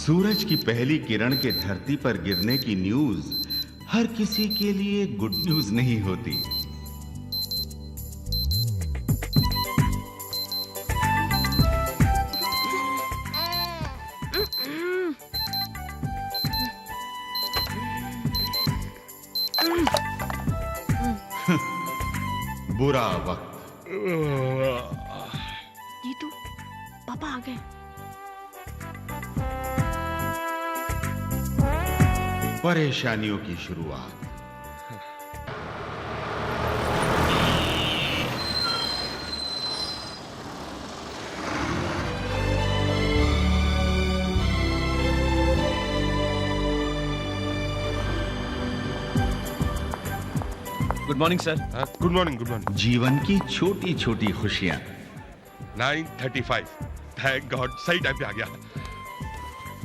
सूरज की पहली किरण के धरती पर गिरने की न्यूज हर किसी के लिए गुड न्यूज नहीं होती। बुरा वक्त। जीतू, पापा आ गए। परेशानियों की शुरुआत। Good morning sir. Good morning, good morning. जीवन की छोटी छोटी खुशियां। 9:35, थैंक गॉड, सही टाइम पे आ गया।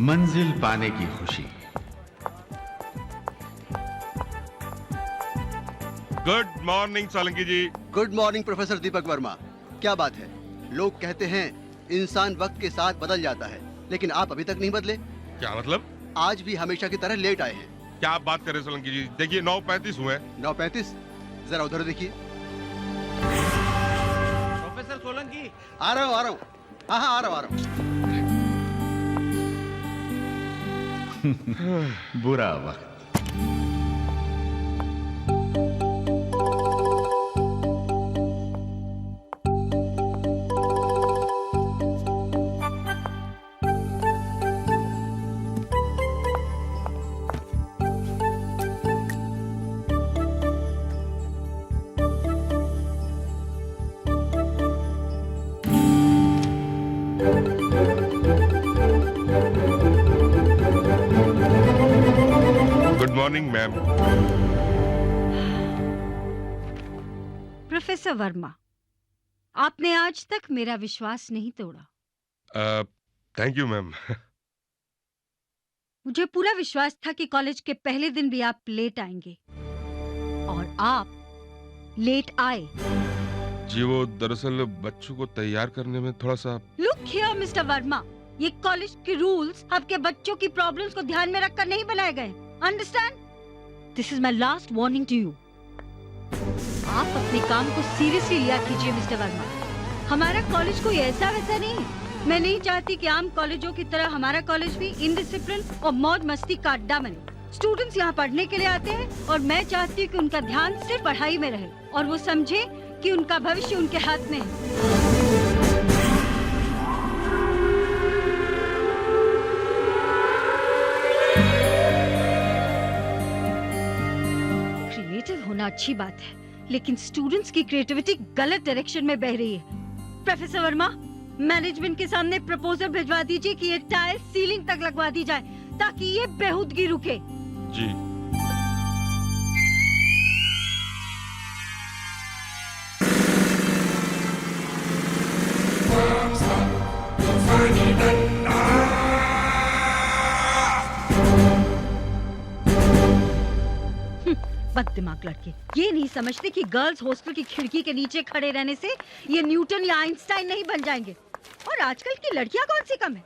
मंजिल पाने की खुशी। गुड मॉर्निंग सोलंकी जी। Good morning professor Deepak Verma. क्या बात है, लोग कहते हैं इंसान वक्त के साथ बदल जाता है, लेकिन आप अभी तक नहीं बदले। क्या मतलब? आज भी हमेशा की तरह लेट आए हैं। क्या आप बात कर रहे हैं सोलंकी जी? देखिए 9:35 हुए। 9:35? जरा उधर देखिए। प्रोफेसर सोलंकी। आ रहा हूँ। हाँ, आ रहा हूँ। बुरा वक्त। Good morning ma'am. Professor Verma, आपने आज तक मेरा विश्वास नहीं तोड़ा। Thank you ma'am. मुझे पूरा विश्वास था कि कॉलेज के पहले दिन भी आप लेट आएंगे, और आप लेट आए। जी वो दरअसल बच्चों को तैयार करने में थोड़ा सा। लुक हियर मिस्टर वर्मा, ये कॉलेज के रूल्स आपके बच्चों की प्रॉब्लम्स को ध्यान में रखकर नहीं बनाए गए। Understand? This is my last warning to you. आप अपने काम को सीरियसली लिया कीजिए मिस्टर वर्मा। हमारा कॉलेज कोई ऐसा वैसा नहीं है। मैं नहीं चाहती कि आम कॉलेजों की तरह हमारा कॉलेज भी इनडिसिप्लिन और मौज मस्ती का अड्डा बने। स्टूडेंट्स यहाँ पढ़ने के लिए आते हैं, और मैं चाहती हूँ कि उनका ध्यान सिर्फ पढ़ाई में रहे और वो समझे कि उनका भविष्य उनके हाथ में है। क्रिएटिव होना अच्छी बात है, लेकिन स्टूडेंट्स की क्रिएटिविटी गलत डायरेक्शन में बह रही है। प्रोफेसर वर्मा, मैनेजमेंट के सामने प्रपोजल भिजवा दीजिए कि ये टाइल सीलिंग तक लगवा दी जाए, ताकि ये बेहूदगी रुके। जी। बद दिमाग लड़के ये नहीं समझते कि गर्ल्स हॉस्टल की खिड़की के नीचे खड़े रहने से ये न्यूटन या आइंस्टाइन नहीं बन जाएंगे। और आजकल की लड़कियां कौन सी कम है,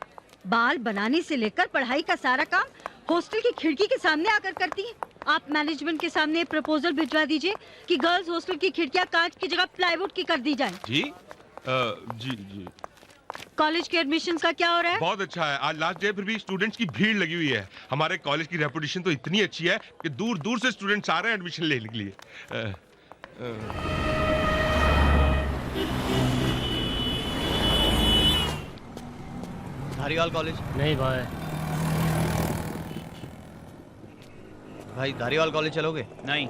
बाल बनाने से लेकर पढ़ाई का सारा काम हॉस्टल की खिड़की के सामने आकर करती हैं। आप मैनेजमेंट के सामने प्रपोजल भिजवा दीजिए कि गर्ल्स हॉस्टल की खिड़कियां कांच की जगह प्लाईवुड की कर दी जाए। जी जी। कॉलेज के एडमिशन का क्या हो रहा है? बहुत अच्छा है। आज लास्ट डे, फिर भी स्टूडेंट्स की भीड़ लगी हुई है। हमारे कॉलेज की रेपुटेशन तो इतनी अच्छी है कि दूर दूर से स्टूडेंट्स आ रहे हैं एडमिशन लेने के लिए। धारीवाल कॉलेज? नहीं भाई। भाई धारीवाल कॉलेज चलोगे? नहीं।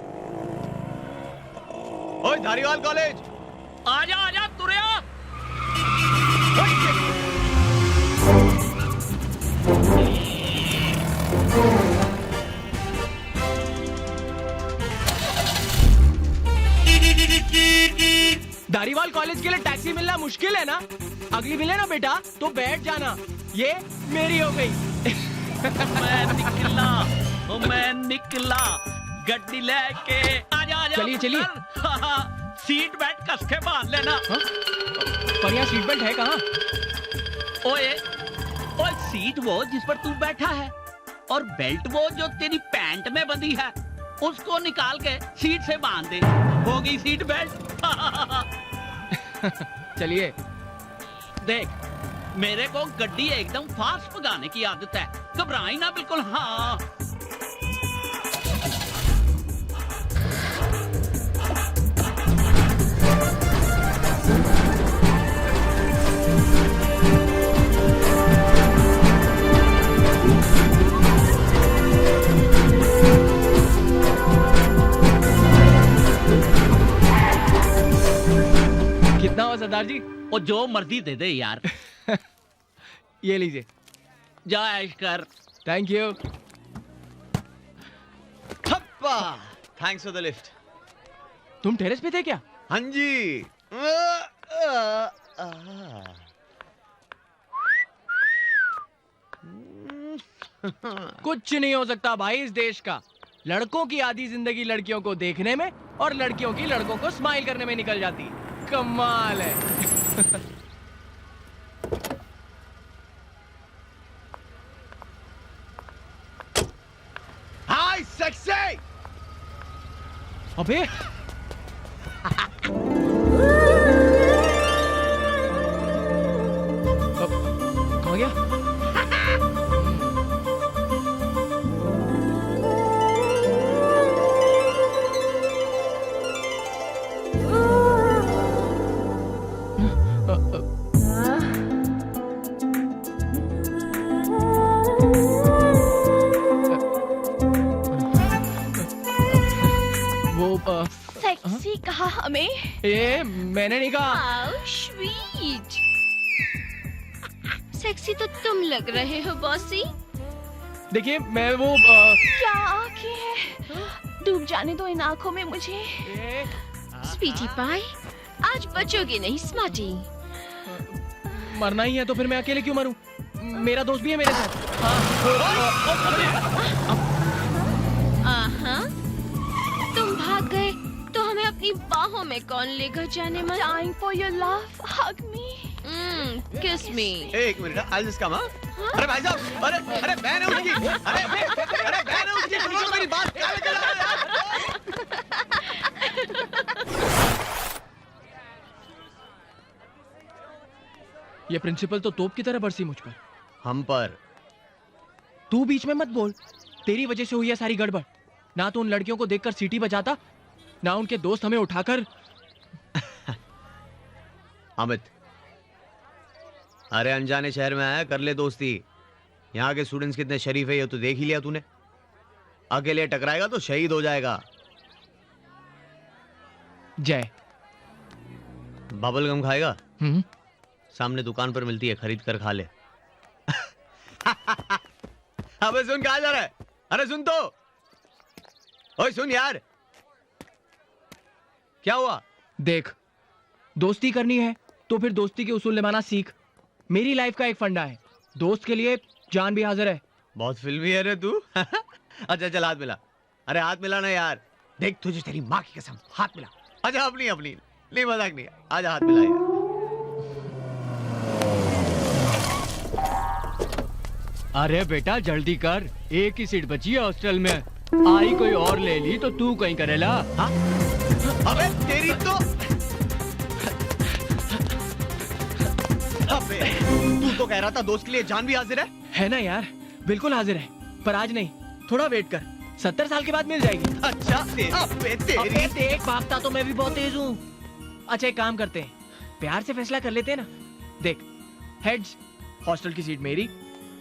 ओए धारीवाल कॉलेज, आजा तुरिया। धारीवाल कॉलेज के लिए टैक्सी मिलना मुश्किल है ना? अगली मिले ना बेटा तो बैठ जाना। ये मेरी हो गई। मैं निकला गड्डी लेके। आजा चलिए। सीट बेल्ट कस के बांध लेना। पर यहाँ सीट बेल्ट है कहाँ? ओए सीट वो जिस पर तू बैठा है और बेल्ट वो जो तेरी पैंट में बंधी है उसको निकाल के सीट से बांध दे, हो गई सीट बेल्ट। चलिए। देख, मेरे को गड्डी एकदम फास्ट भगाने की आदत है, घबराई ना बिल्कुल। हाँ कितना हुआ सरदार जी? और जो मर्जी दे दे यार। ये लीजिए। जा ऐश कर। Thank you. थप्पा। Thanks for the lift. तुम टेरेस पे थे क्या? हाँ जी। कुछ नहीं हो सकता भाई इस देश का। लड़कों की आधी जिंदगी लड़कियों को देखने में और लड़कियों की लड़कों को स्माइल करने में निकल जाती है। कमाल है। हाय सेक्सी। अबे कहाँ गया? वो सेक्सी कहा हमें? ये मैंने नहीं कहा। How sweet. सेक्सी तो तुम लग रहे हो बॉसी। देखिए मैं वो क्या आंखें हैं, डूब जाने दो इन आंखों में मुझे। स्वीटी पाई, आज बचोगे नहीं स्मार्टी। मरना ही है तो फिर मैं अकेले क्यों मरूं? मेरा दोस्त भी है मेरे साथ। आहा, तुम भाग गए तो हमें अपनी बाहों में कौन लेकर जाने मन? Time for your love, hug me, kiss me. एक मिनट, I'll just come, हाँ? अरे भाई साहब, अरे बहन है उसकी, अरे बहन है उसकी, सुनो तो मेरी बात, क्या लेकर जा रहे हो यार? ये प्रिंसिपल तो तोप की तरह बरसी मुझ पर। हम पर। तू बीच में मत बोल। तेरी वजह से हुई है सारी गड़बड़। ना तो उन लड़कियों को देखकर सीटी बजाता, ना उनके दोस्त हमें उठाकर। अमित, अरे अनजाने शहर में आया, कर ले दोस्ती। यहाँ के स्टूडेंट्स कितने शरीफ है ये तो देख ही लिया तूने। अकेले टकराएगा तो शहीद हो जाएगा। जय। बबल गम खाएगा? सामने दुकान पर मिलती है, खरीद कर खा ले। अबे सुन, कहाँ जा रहा है? अरे सुन तो, ओए सुन यार। क्या हुआ? देख, दोस्ती करनी है तो फिर दोस्ती के उसूल निभाना सीख। मेरी लाइफ का एक फंडा है, दोस्त के लिए जान भी हाजिर है। बहुत फिल्मी है रे तू। अच्छा चल हाथ मिला। अरे हाथ मिला ना यार। देख तुझे तेरी माँ की कसम, हाथ मिला। अच्छा अपनी अपनी नहीं, मजाक नहीं। आजा हाथ मिला यार। अरे बेटा जल्दी कर, एक ही सीट बची है हॉस्टल में। आई कोई और ले ली तो तू कहीं करेला। हाँ? अबे तेरी तो, अबे तू तो कह रहा था दोस्त के लिए जान भी हाजिर है ना यार? बिल्कुल हाजिर है, पर आज नहीं, थोड़ा वेट कर, 70 साल के बाद मिल जाएगी। अच्छा अबे तेरी देख, भागता तो मैं भी बहुत तेज हूँ। अच्छा एक काम करते हैं, प्यार से फैसला कर लेते हैं ना। देख, हेड्स हॉस्टल की सीट मेरी,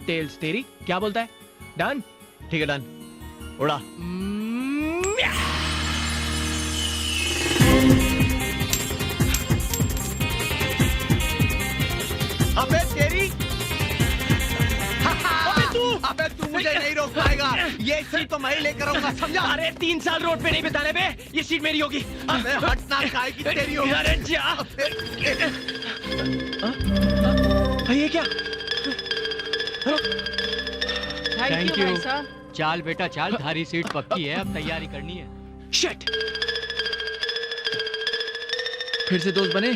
टेल्स तेरी। क्या बोलता है? डन? ठीक है डन, उड़ा। अबे तेरी, अबे तू मुझे नहीं रोक पाएगा। ये सीट तो मैं ही लेकर आऊंगा, समझा? अरे 3 साल रोड पे नहीं बिताने बे, ये सीट मेरी होगी। अबे हटना, काय की तेरी होगी। अरे जा। ये क्या? Thank you. चाल बेटा चाल, थारी सीट पक्की है, अब तैयारी करनी है। शिट, फिर से दोस्त बने।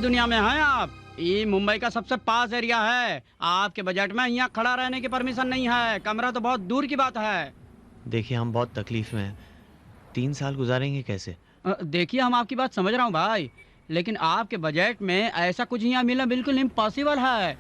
दुनिया में हैं आप? ये मुंबई का सबसे पास एरिया है, आपके बजट में यहाँ खड़ा रहने की परमिशन नहीं है, कमरा तो बहुत दूर की बात है। देखिए हम बहुत तकलीफ में हैं, 3 साल गुजारेंगे कैसे? देखिए हम आपकी बात समझ रहा हूँ भाई, लेकिन आपके बजट में ऐसा कुछ यहाँ मिलना बिल्कुल इम्पॉसिबल है।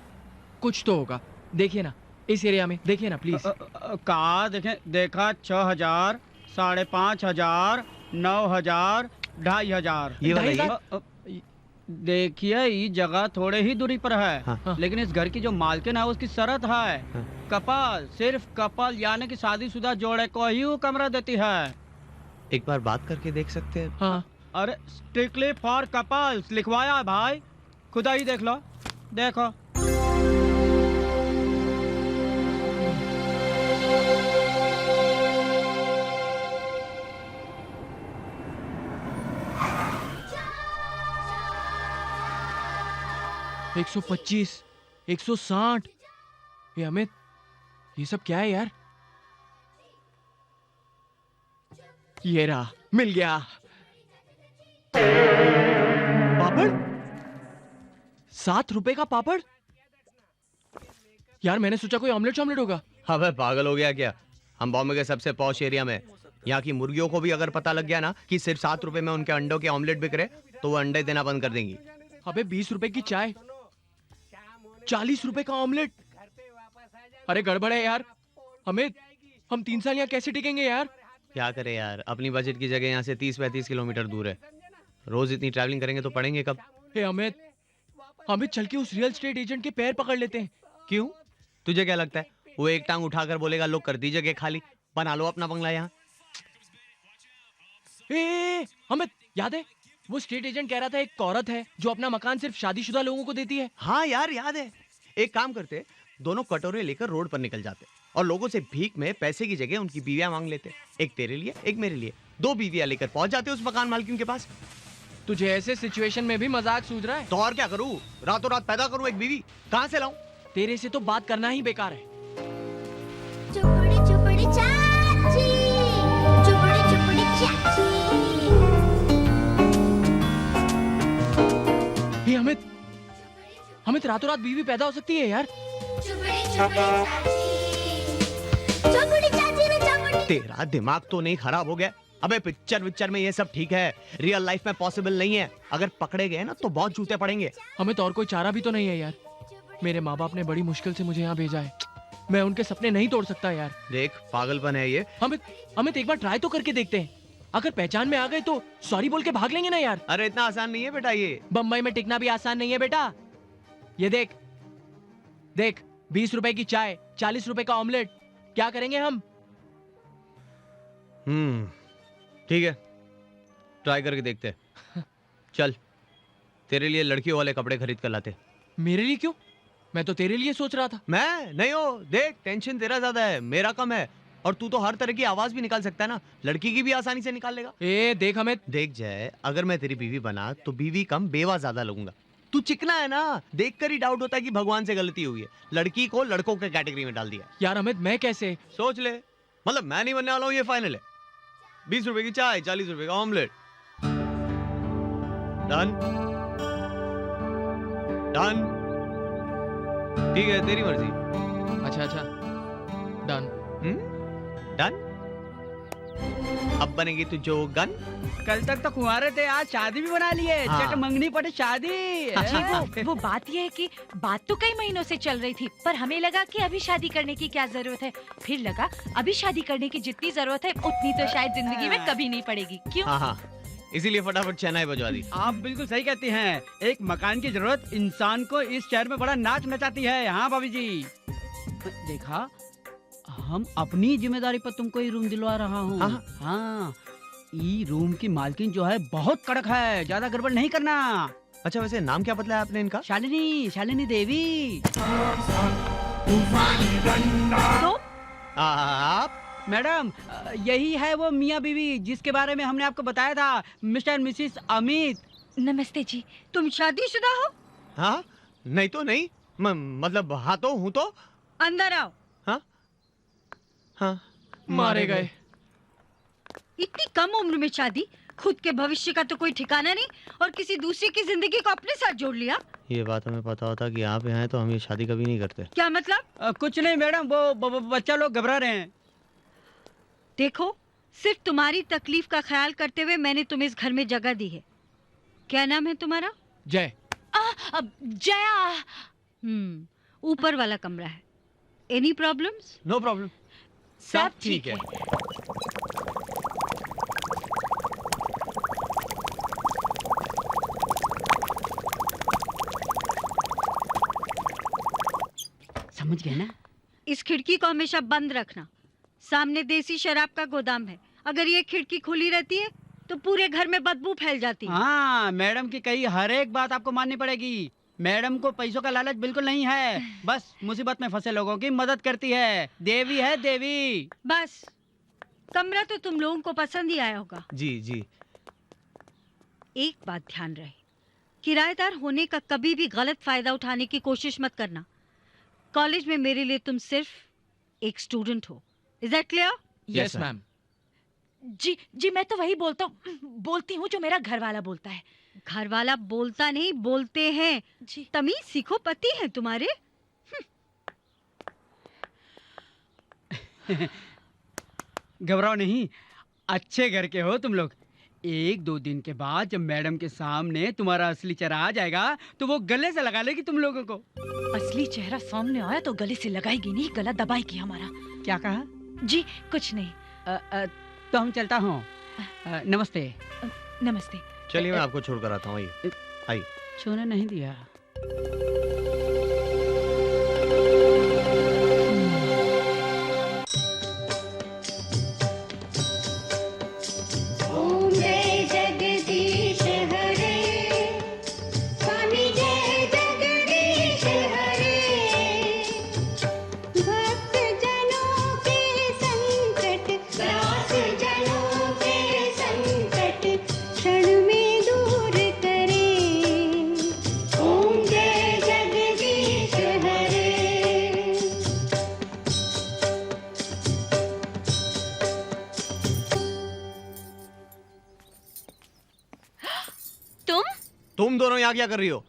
कुछ तो होगा, देखिए ना इस एरिया में, देखिए ना प्लीज। कहा देखें, देखा 6,000, 5,500, 9,000, 2,500। ये वाला ढाई देखिए ये जगह थोड़े ही दूरी पर है, हाँ। लेकिन इस घर की जो मालकिन है उसकी शर्त है, हाँ। कपल, सिर्फ कपल यानी कि शादीशुदा जोड़े को ही वो कमरा देती है। एक बार बात करके देख सकते हैं? हाँ अरे स्ट्रिक्टली फॉर कपल्स लिखवाया है भाई, खुदा ही देख लो, देखो। एक 125, 160। ये अमित, ये सब क्या है यार? ये रहा, मिल गया। पापड़, 7 रुपए का पापड़? यार मैंने सोचा कोई ऑमलेट होगा। अबे पागल हो गया क्या? हम बॉम्बे के सबसे पॉश एरिया में, यहाँ की मुर्गियों को भी अगर पता लग गया ना कि सिर्फ 7 रुपए में उनके अंडों के ऑमलेट बिक रहे, तो वो अंडे देना बंद कर देंगी। अबे 20 रुपए की चाय, 40 रुपए का ऑमलेट। अरे गड़बड़ है यार। अमित, हम 3 साल यहाँ कैसे टिकेंगे यार? क्या करे यार, अपनी बजट की जगह यहाँ से 30-35 किलोमीटर दूर है, रोज इतनी ट्रैवलिंग करेंगे तो पड़ेंगे कब? हे अमित, चल के उस रियल एस्टेट एजेंट के पैर पकड़ लेते हैं। क्यों? तुझे क्या लगता है वो एक टांग उठाकर बोलेगा लो कर दी जगह खाली, बना लो अपना बंगला यहाँ? अमित, याद है वो स्टेट एजेंट कह रहा था एक औरत है जो अपना मकान सिर्फ शादीशुदा लोगों को देती है। हाँ यार याद है। एक काम करते, दोनों कटोरे लेकर रोड पर निकल जाते और लोगों से भीख में पैसे की जगह उनकी बीवियां मांग लेते, एक तेरे लिए एक मेरे लिए, 2 बीवियां लेकर पहुंच जाते उस मकान मालकिन के पास। तुझे ऐसे सिचुएशन में भी मजाक सूझ रहा है? तो और क्या करूं, रातों रात पैदा करूं एक बीवी, कहां से लाऊं? तेरे से तो बात करना ही बेकार है। चुपड़ी चुपड़ी चाची, चुपड़ी चुपड़ी चाची। हे अमित, रातों रात बीवी पैदा हो सकती है यार। चुपड़ी चुपड़ी चाची, चुपड़ी चाची ने चुपड़ी। तेरा दिमाग तो नहीं खराब हो गया? अबे पिक्चर में ये सब ठीक है, रियल लाइफ में पॉसिबल नहीं है। अगर पकड़े गए ना तो बहुत जूते पड़ेंगे। अमित, और कोई चारा भी तो नहीं है यार। मेरे माँ बाप ने बड़ी मुश्किल से मुझे यहाँ भेजा है, मैं उनके सपने नहीं तोड़ सकता यार। देख पागलपन है ये। अमित एक बार ट्राई तो करके देखते हैं, अगर पहचान में आ गए तो सॉरी बोल के भाग लेंगे ना यार। अरे इतना आसान नहीं है बेटा ये। बम्बई में टिकना भी आसान नहीं है बेटा। ये देख 20 रुपए की चाय, 40 रुपए का ऑमलेट, क्या करेंगे हम? ठीक है, ट्राई करके देखते। चल तेरे लिए लड़कियों वाले कपड़े खरीद कर लाते। मेरे लिए क्यों? मैं तो तेरे लिए सोच रहा था। मैं नहीं हो, देख टेंशन तेरा ज्यादा है, मेरा कम है, और तू तो हर तरह की आवाज भी निकाल सकता है ना, लड़की की भी आसानी से निकाल लेगा। देख अमित, देख जाए, अगर मैं तेरी बीवी बना तो बीवी कम बेवा ज्यादा लगूंगा। तू चिकना है ना, देखकर ही डाउट होता है कि भगवान से गलती हुई है, लड़की को लड़कों के कैटेगरी में डाल दिया। यार अमित मैं कैसे? सोच ले, मतलब मैं नहीं बनने वाला हूँ, ये फाइनल है। 20 रुपए की चाय, 40 रुपए का ऑमलेट। डन डन, ठीक है तेरी मर्जी। अच्छा डन। डन। अब बनेगी तू जो गन। कल तक तो कुंवारे थे, आज शादी भी बना लिए। हाँ। चट मंगनी पड़े शादी। जी, वो बात ये है कि बात तो कई महीनों से चल रही थी, पर हमें लगा कि अभी शादी करने की क्या जरूरत है, फिर लगा अभी शादी करने की जितनी जरूरत है उतनी तो शायद जिंदगी में कभी नहीं पड़ेगी। क्यों? हाँ, इसीलिए फटाफट शहनाई बजवा दी। आप बिल्कुल सही कहती हैं, एक मकान की जरूरत इंसान को इस शहर में बड़ा नाच नचाती है। हाँ भाभी जी, देखा हम अपनी जिम्मेदारी पर तुमको ये रूम दिलवा रहा हूँ। हाँ, ये रूम की मालकिन जो है बहुत कड़क है, ज्यादा गड़बड़ नहीं करना। अच्छा वैसे नाम क्या बतलाया आपने इनका? शालिनी देवी। तो आप? मैडम यही है वो मियाँ बीवी जिसके बारे में हमने आपको बताया था, मिस्टर मिसिस अमित। नमस्ते जी, तुम शादीशुदा हो? हाँ, नहीं तो नहीं, मतलब हाँ तो हूँ तो। अंदर आओ। हाँ, मारे गए। इतनी कम उम्र में शादी, खुद के भविष्य का तो कोई ठिकाना नहीं और किसी दूसरे की जिंदगी को अपने साथ जोड़ लिया। ये बात हमें पता होता कि यहाँ पे हैं तो हम ये शादी कभी नहीं करते। क्या मतलब? कुछ नहीं मैडम, वो बच्चा लोग घबरा रहे हैं। देखो, सिर्फ तुम्हारी तकलीफ का ख्याल करते हुए मैंने तुम्हें इस घर में जगह दी है। क्या नाम है तुम्हारा? जय। जया। ऊपर वाला कमरा है। Any problems? नो प्रॉब्लम, सब ठीक है। समझ गए ना? इस खिड़की को हमेशा बंद रखना। सामने देसी शराब का गोदाम है। अगर ये खिड़की खुली रहती है तो पूरे घर में बदबू फैल जाती है। हाँ, मैडम की कही हर एक बात आपको माननी पड़ेगी। मैडम को पैसों का लालच बिल्कुल नहीं है, बस मुसीबत में फंसे लोगों की मदद करती है। देवी है देवी। बस, कमरा तो तुम लोगों को पसंद ही आया होगा। जी जी। एक बात ध्यान रहे, किराएदार होने का कभी भी गलत फायदा उठाने की कोशिश मत करना। कॉलेज में मेरे लिए तुम सिर्फ एक स्टूडेंट हो। Is that clear? Yes ma'am. जी जी, मैं तो वही बोलती हूँ जो मेरा घर वाला बोलता है। घर वाला बोलता नहीं, बोलते हैं। जी। तमीज सीखो, पति है तुम्हारे। घबराओ नहीं, अच्छे घर के हो तुम लोग। एक दो दिन के बाद जब मैडम के सामने तुम्हारा असली चेहरा आ जाएगा तो वो गले से लगा लेगी तुम लोगों को। असली चेहरा सामने आया तो गले से लगाएगी नहीं, गला दबाएगी हमारा। क्या कहा? जी कुछ नहीं। तो हम चलता हूँ। नमस्ते। नमस्ते। चलिए मैं आपको छोड़ कर आता हूँ। आइए। छोड़ने नहीं दिया। ओम जय जगदीश हरे, स्वामी जय जगदीश हरे। भक्त जनों के संकट, दास जनों के संकट क्षण में दूर करे। ओम जय जगदीश हरे। तुम दोनों यहाँ क्या कर रही हो?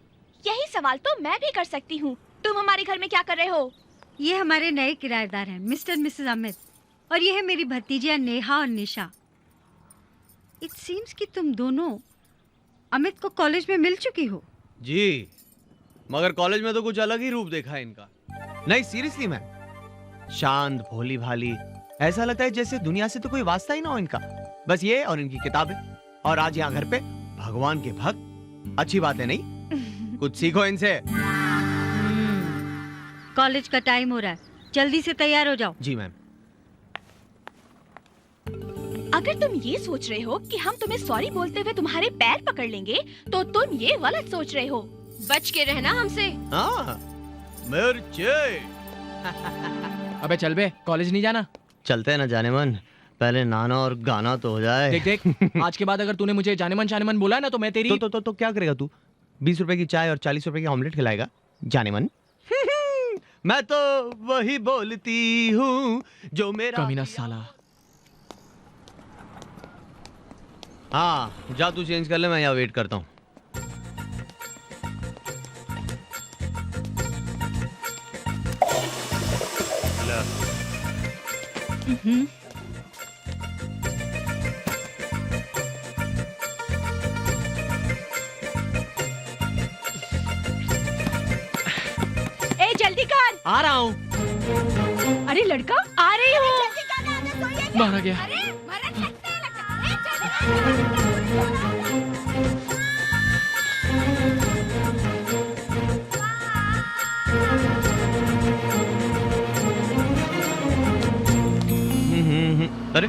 यही सवाल तो मैं भी कर सकती हूँ। तुम हमारे घर में क्या कर रहे हो? ये हमारे नए किराएदार हैं, मिस्टर मिसेस अमित, और ये है मेरी भतीजियां नेहा और निशा। इट सीम्स कि तुम दोनों अमित को कॉलेज में मिल चुकी हो। जी, मगर कॉलेज में तो कुछ अलग ही रूप देखा है इनका। नहीं सीरियसली मैम, शांत भोली भाली, ऐसा लगता है जैसे दुनिया से तो कोई वास्ता ही ना हो इनका। बस ये और इनकी किताबें, और आज यहाँ घर पे भगवान के भक्त। अच्छी बात है नहीं? कुछ सीखो इनसे। कॉलेज का टाइम हो रहा है, जल्दी से तैयार हो जाओ। जी मैम। अगर तुम ये सोच रहे हो कि हम तुम्हें सॉरी बोलते हुए तुम्हारे पैर पकड़ लेंगे तो तुम ये गलत सोच रहे हो। बच के रहना हमसे। हाँ, मिर्चे। अबे चल बे, कॉलेज नहीं जाना? चलते हैं ना जाने मन, पहले नाना और गाना तो हो जाए। देख देख, आज के बाद अगर तूने मुझे जाने मन बोला ना तो मैं तेरी तो क्या करेगा तू? 20 रुपए की चाय और 40 रुपए की ऑमलेट खिलाएगा जाने मन? मैं तो वही बोलती हूँ जो मेरा कमीना साला। हाँ, जा तू चेंज कर ले, मैं यहाँ वेट करता हूँ। ए जल्दी कर। आ रहा हूँ। अरे लड़का, आ रही हूँ। मारा गया। अरे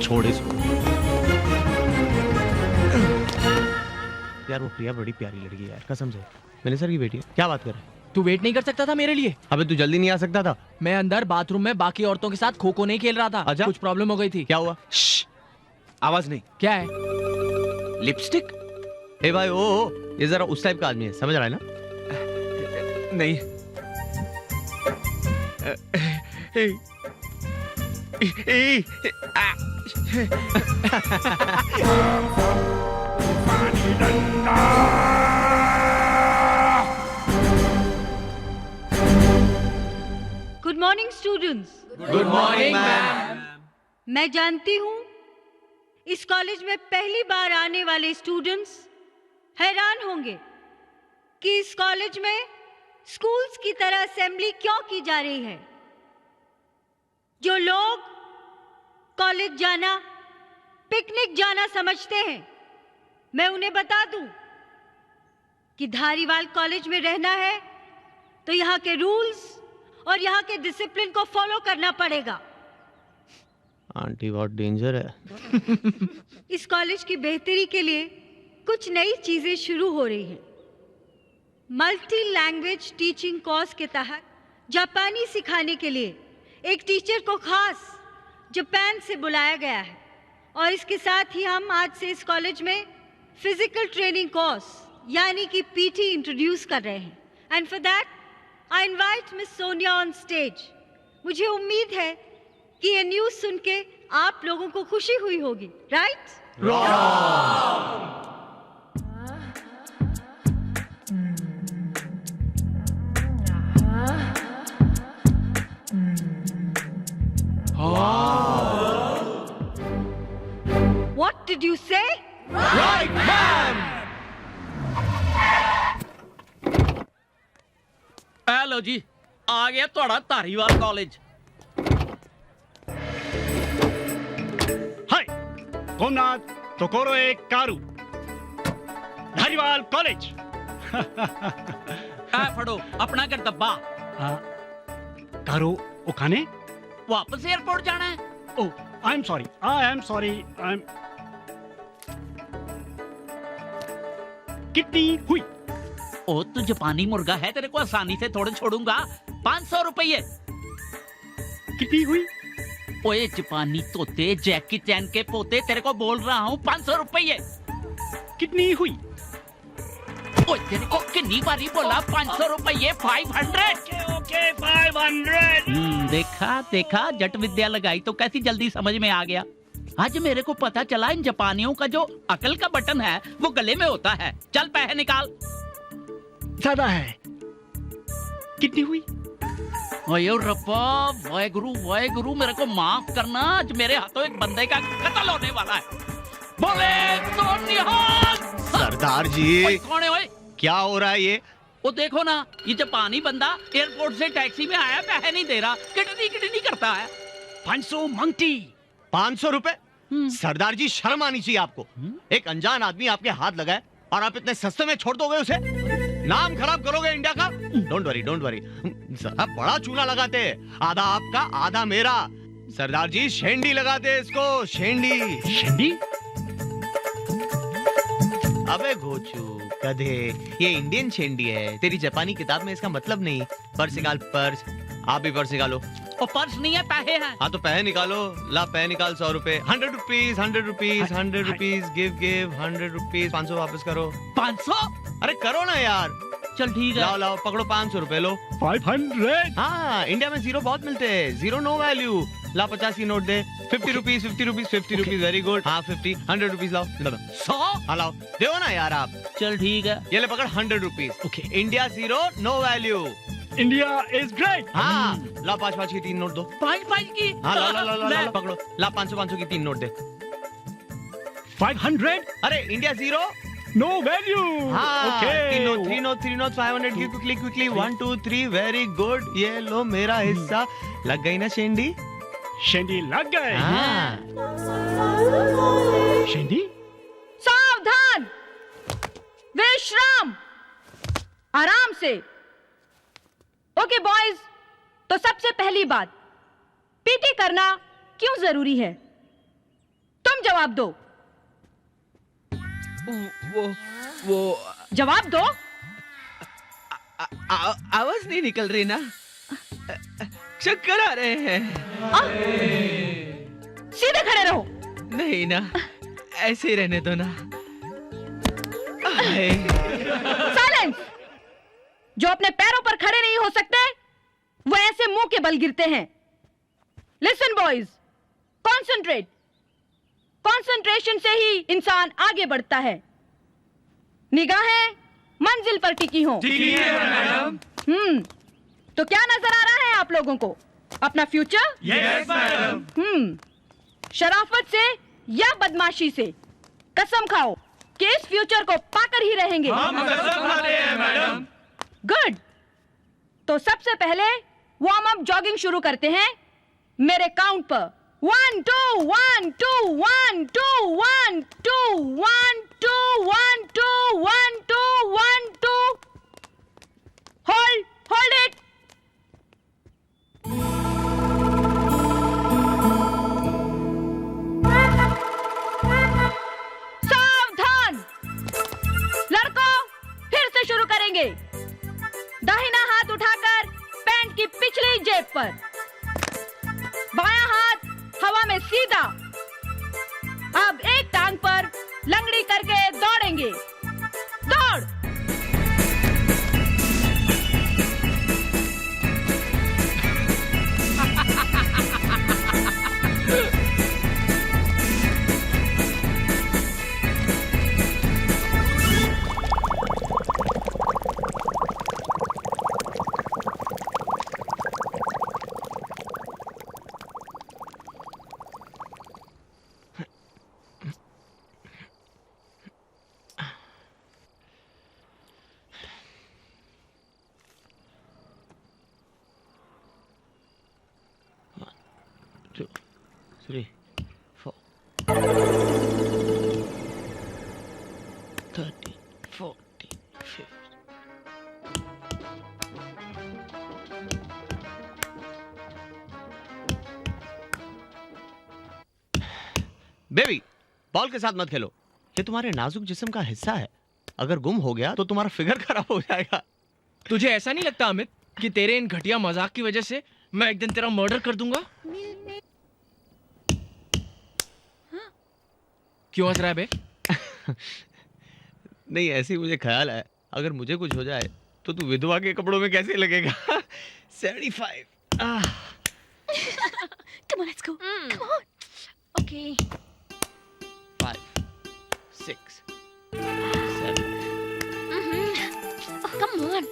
छोड़ इसको यार। वो प्रिया बड़ी प्यारी लड़की है यार, कसम से। मैंने सर की बेटी है। क्या बात कर रहे? तू वेट नहीं कर सकता था मेरे लिए? अबे तू जल्दी नहीं आ सकता था? मैं अंदर बाथरूम में बाकी औरतों के साथ खो खो नहीं खेल रहा था। अच्छा? कुछ प्रॉब्लम हो गई थी। क्या हुआ? आवाज नहीं। क्या है? लिपस्टिक? ए भाई, ओ ये जरा उस टाइप का आदमी है, समझ रहा है ना? नहीं। Good morning students. Good morning ma'am. मैं जानती हूँ इस कॉलेज में पहली बार आने वाले स्टूडेंट्स हैरान होंगे कि इस कॉलेज में स्कूल्स की तरह असेंबली क्यों की जा रही है। जो लोग कॉलेज जाना पिकनिक जाना समझते हैं, मैं उन्हें बता दूं कि धारीवाल कॉलेज में रहना है तो यहाँ के रूल्स और यहाँ के डिसिप्लिन को फॉलो करना पड़ेगा। आंटी बहुत डेंजर है। इस कॉलेज की बेहतरी के लिए कुछ नई चीजें शुरू हो रही हैं। मल्टी लैंग्वेज टीचिंग कोर्स के तहत जापानी सिखाने के लिए एक टीचर को खास जापान से बुलाया गया है और इसके साथ ही हम आज से इस कॉलेज में फिजिकल ट्रेनिंग कोर्स यानी कि पीटी इंट्रोड्यूस कर रहे हैं। And for that I invite miss Sonia on stage. मुझे उम्मीद है कि ये न्यूज़ सुन के आप लोगों को खुशी हुई होगी, right? What did you say? Right, ma'am. Hello जी, आ गया थोड़ा धारीवाल कॉलेज। हाय, कोमनाथ तोकोरो एक कारू धारीवाल कॉलेज। आ फड़ो अपना कर डब्बा। कारू ओखाने वापस एयरपोर्ट जाना है। Oh, I am sorry, I am कितनी हुई? ओ तू जापानी मुर्गा है, तेरे को आसानी से थोड़े छोड़ूंगा। 500 रुपये। कितनी हुई? ओए जापानी तोते, जैकी चैन के पोते, तेरे को बोल रहा हूँ 500 रुपये। कितनी हुई? ओए तेरे को कितनी बारी बोला 500 रुपये। 500। ओके 500। देखा देखा, जट विद्या लगाई तो कैसी जल्दी समझ में आ गया। आज मेरे को पता चला इन जापानियों का जो अकल का बटन है वो गले में होता है। चल पैसे निकाल। ज्यादा है। कितनी हुई? ओयो रब्बा, वाहे गुरु मेरे को माफ करना। आज मेरे हाथों एक बंदे का कत्ल होने वाला है। बोले तो निहाल। सरदार जी, ओए, कौन है ओए? क्या हो रहा है ये? वो देखो ना, ये जापानी बंदा एयरपोर्ट से टैक्सी में आया, पैसे नहीं दे रहा, किटनी करता है। 500 मंगती। 500 रुपए? सरदार जी, शर्म आनी चाहिए आपको। एक अनजान आदमी आपके हाथ लगाए और आप इतने सस्ते में छोड़ दोगे उसे? नाम खराब करोगे इंडिया का। Don't worry. जरा बड़ा चूना लगाते हैं। आधा आपका आधा मेरा। सरदार जी, शेंडी लगाते इसको। शेंडी। अबे घोचू गधे, ये इंडियन शेंडी है। तेरी जापानी किताब में इसका मतलब नहीं। पर्स निकाल, पर्स। आप भी पर्स निकालो। वो पर्स नहीं है, पैसे हैं। हाँ तो पैसे निकालो। ला पैसे निकाल। 100 रुपए। 100 रुपीज। 100 रुपीज। Give 100 rupees. 500 वापस करो। 500? अरे करो ना यार। चल ठीक है। लाओ पकड़ो। 500 रुपए लो। 500। हाँ, इंडिया में जीरो बहुत मिलते हैं। Zero no value. ला 50 की नोट दे। 50 रुपीज। 50 रुपीज। Very good. हाँ 50। 100 रुपीज लाओ। 100? हाँ लाओ। दो ना यार आप। चल ठीक है। ये ले पकड़ 100 rupees. Okay. India zero no value. India is great. हाँ ला 5 की 3 नोट दो। 5 की? हाँ ला पकड़ो। ला 500 की 3 नोट दे। 500। अरे इंडिया जीरो नो वैल्यू। हाँ, ओके। 3 नोट 500 की क्विकली 1 2 3 वेरी गुड। ये लो मेरा हिस्सा। लग गई ना शेंडी? शेंडी लग गए। हाँ। शेंडी। सावधान, विश्राम, आराम से। ओके बॉयज, तो सबसे पहली बात, पीटी करना क्यों जरूरी है? तुम जवाब दो। वो जवाब दो। आवाज नहीं निकल रही ना, चक्कर आ रहे हैं। सीधे खड़े रहो। नहीं ना, ऐसे ही रहने दो ना। साइलेंस। जो अपने पैरों पर खड़े नहीं हो सकते वो ऐसे मुंह के बल गिरते हैं। Listen boys, concentrate. कॉन्सेंट्रेशन से ही इंसान आगे बढ़ता है। निगाहें मंजिल पर टिकी हों। तो क्या नजर आ रहा है आप लोगों को? अपना फ्यूचर? Yes madam. शराफत से या बदमाशी से कसम खाओ कि इस फ्यूचर को पाकर ही रहेंगे। हम कसम खाते हैं मैडम। गुड। तो सबसे पहले वार्म अप जॉगिंग शुरू करते हैं मेरे काउंट पर। 1 2 1 2 1 2 1 2 1 2 1 2 1 2 1 2। Hold it. सावधान लड़कों, फिर से शुरू करेंगे। दाहिना हाथ उठाकर पैंट की पिछली जेब पर, बायां हाथ हवा में सीधा। अब एक टांग पर लंगड़ी करके दौड़ेंगे। दौड़। Two, 3, 4. 13, 14, 15. बेबी, बॉल के साथ मत खेलो। ये तुम्हारे नाजुक जिस्म का हिस्सा है। अगर गुम हो गया तो तुम्हारा फिगर खराब हो जाएगा। तुझे ऐसा नहीं लगता अमित कि तेरे इन घटिया मजाक की वजह से मैं एक दिन तेरा मर्डर कर दूंगा? क्यों हंस रहा है बे? नहीं, ऐसे ही मुझे ख्याल है, अगर मुझे कुछ हो जाए तो तू विधवा के कपड़ों में कैसे लगेगा? 75. Come on, let's go. Come on. Okay. 5, 6, 7. Oh, come on.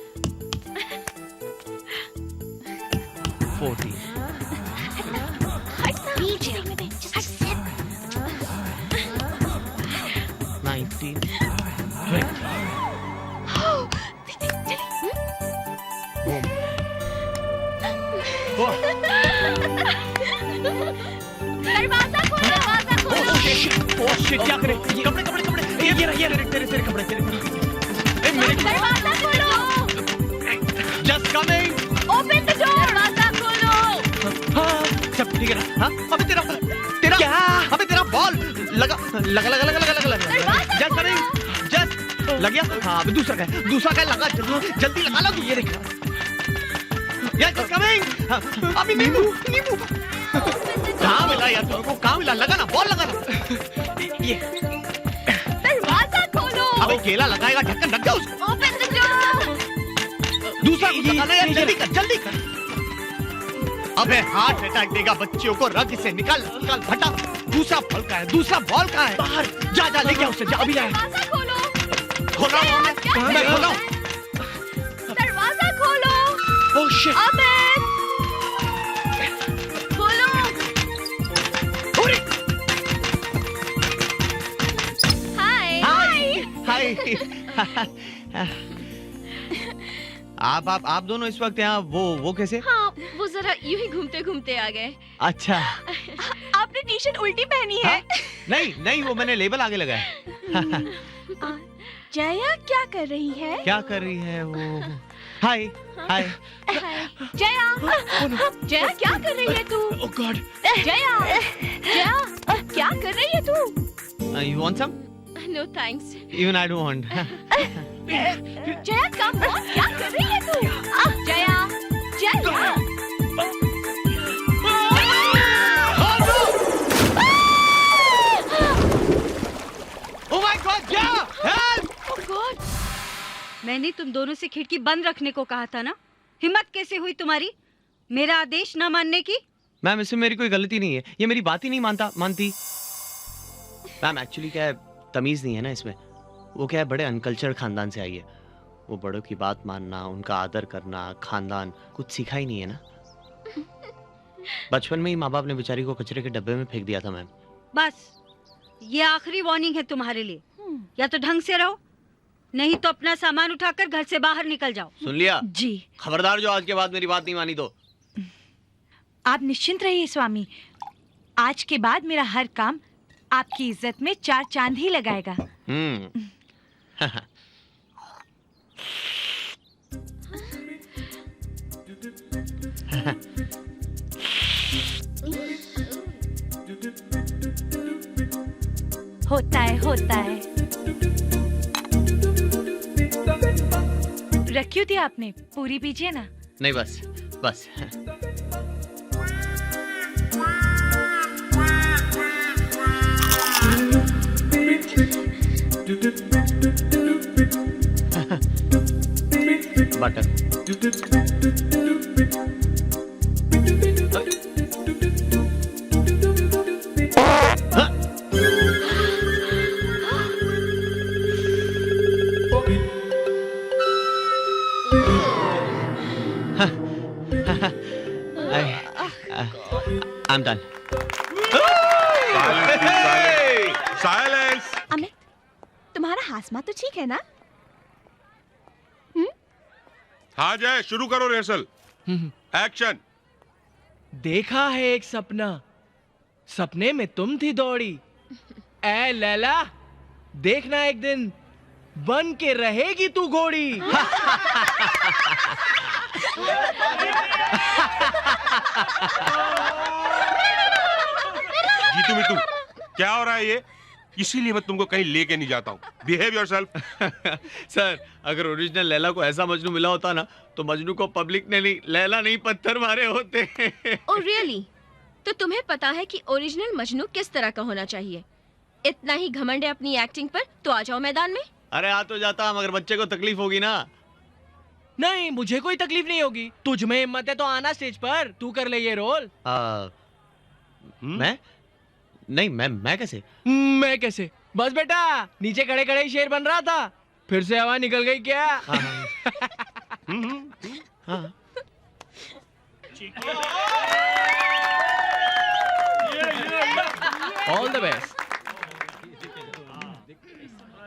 14. Beach. Just sit. 19. 20. दरवाजा खोलो, दरवाजा खोलो। ओह शिट, क्या करे? कपड़े कपड़े कपड़े, ये तेरे कपड़े, तेरे कपड़े। मेरे दरवाजा खोलो। Just coming. Open the door. दरवाजा खोलो। हाँ, सब ठीक है ना? हाँ, अबे तेरा क्या? अबे तेरा बॉल लगा। Just coming. Just लग गया? हाँ, अबे दूसरा क्या लगा? जल्दी लगा लो तू, ये देख। Yeah, just coming. अभी नींबू। कहाँ मिला यार तुमको? कहाँ मिला? लगा ना, बॉल लगा ना। ये दरवाजा खोलो। अबे केला लगाएगा, ढक्कन रख दे उसको। Open the door. दूसरा कुछ लगाना यार, जल्दी कर। अबे हार्ट अटैक देगा बच्चियों को, रग से निकाल हटा। दूसरा बॉल कहाँ है? दूसरा बॉल कहाँ है? बाहर जा लेके आओ उसे, जा अभी लाए। दरवाजा खोलो। खोल रहा हूँ मैं खोल रहा हूँ। दरवाजा खोलो। Oh shit. अबे खोलो। हरी। हाय। आप दोनों इस वक्त यहाँ वो कैसे? हाँ, वो जरा यूं ही घूमते घूमते आ गए। अच्छा। आपने टी शर्ट उल्टी पहनी है। हाँ? नहीं, वो मैंने लेबल आगे लगाया। जया क्या कर रही है? क्या कर रही है वो? हाय। जया क्या कर रही है तू? ओह गॉड। जया क्या कर रही है तू? You want some? No thanks. Even I don't want. Jaya come on, क्या कर रही है तू? जया। Oh my God, क्या? Help! Oh God. मैंने तुम दोनों से खिड़की बंद रखने को कहा था ना? हिम्मत कैसे हुई तुम्हारी मेरा आदेश न मानने की? मैम इसमें मेरी कोई गलती नहीं है, ये मेरी बात ही नहीं मानती। मैम एक्चुअली क्या है, तमीज नहीं है ना इसमें। वो क्या है, बड़े अनकल्चर्ड खानदान से आई है। वो बड़ों की बात मानना, उनका आदर करना, खानदान कुछ सीखा ही नहीं है ना। बचपन में ही माँ बाप ने बेचारी को कचरे के डब्बे में फेंक दिया था मैम। बस ये आखिरी वार्निंग है तुम्हारे लिए। या तो ढंग से रहो, नहीं तो अपना सामान उठाकर घर से बाहर निकल जाओ। सुन लिया? जी। खबरदार जो आज के बाद मेरी बात नहीं मानी तो। आप निश्चिंत रहिए स्वामी, आज के बाद मेरा हर काम आपकी इज्जत में 4 चांद ही लगाएगा। होता है। रख क्यों दिया आपने? पूरी पीजिए ना। नहीं बस। Butter. I'm done. Silence. Amit, तुम्हारा हासमा तो ठीक है ना? हाँ जय, शुरू करो रिहर्सल। एक्शन। देखा है एक सपना, सपने में तुम थी दौड़ी। ए लैला, देखना एक दिन बन के रहेगी तू घोड़ी। जीतू मितू, क्या हो रहा है ये? इसीलिए मैं तुमको कहीं लेके नहीं जाता हूँ। Behave yourself. सर, अगर ओरिजिनल लैला को ऐसा मजनू मिला होता ना, तो मजनू को पब्लिक ने नहीं, लैला नहीं पत्थर मारे होते। Oh really? तो तुम्हें पता है कि ओरिजिनल मजनू किस तरह का होना चाहिए? इतना ही घमंड है अपनी एक्टिंग पर तो आ जाओ मैदान में। अरे आ तो जाता, मगर बच्चे को तकलीफ होगी ना। नहीं, मुझे कोई तकलीफ नहीं होगी। तुझ में हिम्मत है तो आना स्टेज पर, तू कर ले ये रोल। मैं नहीं, मैं कैसे? मैं कैसे? बस बेटा, नीचे खड़े खड़े ही शेर बन रहा था, फिर से हवा निकल गई क्या? हाँ। All the best.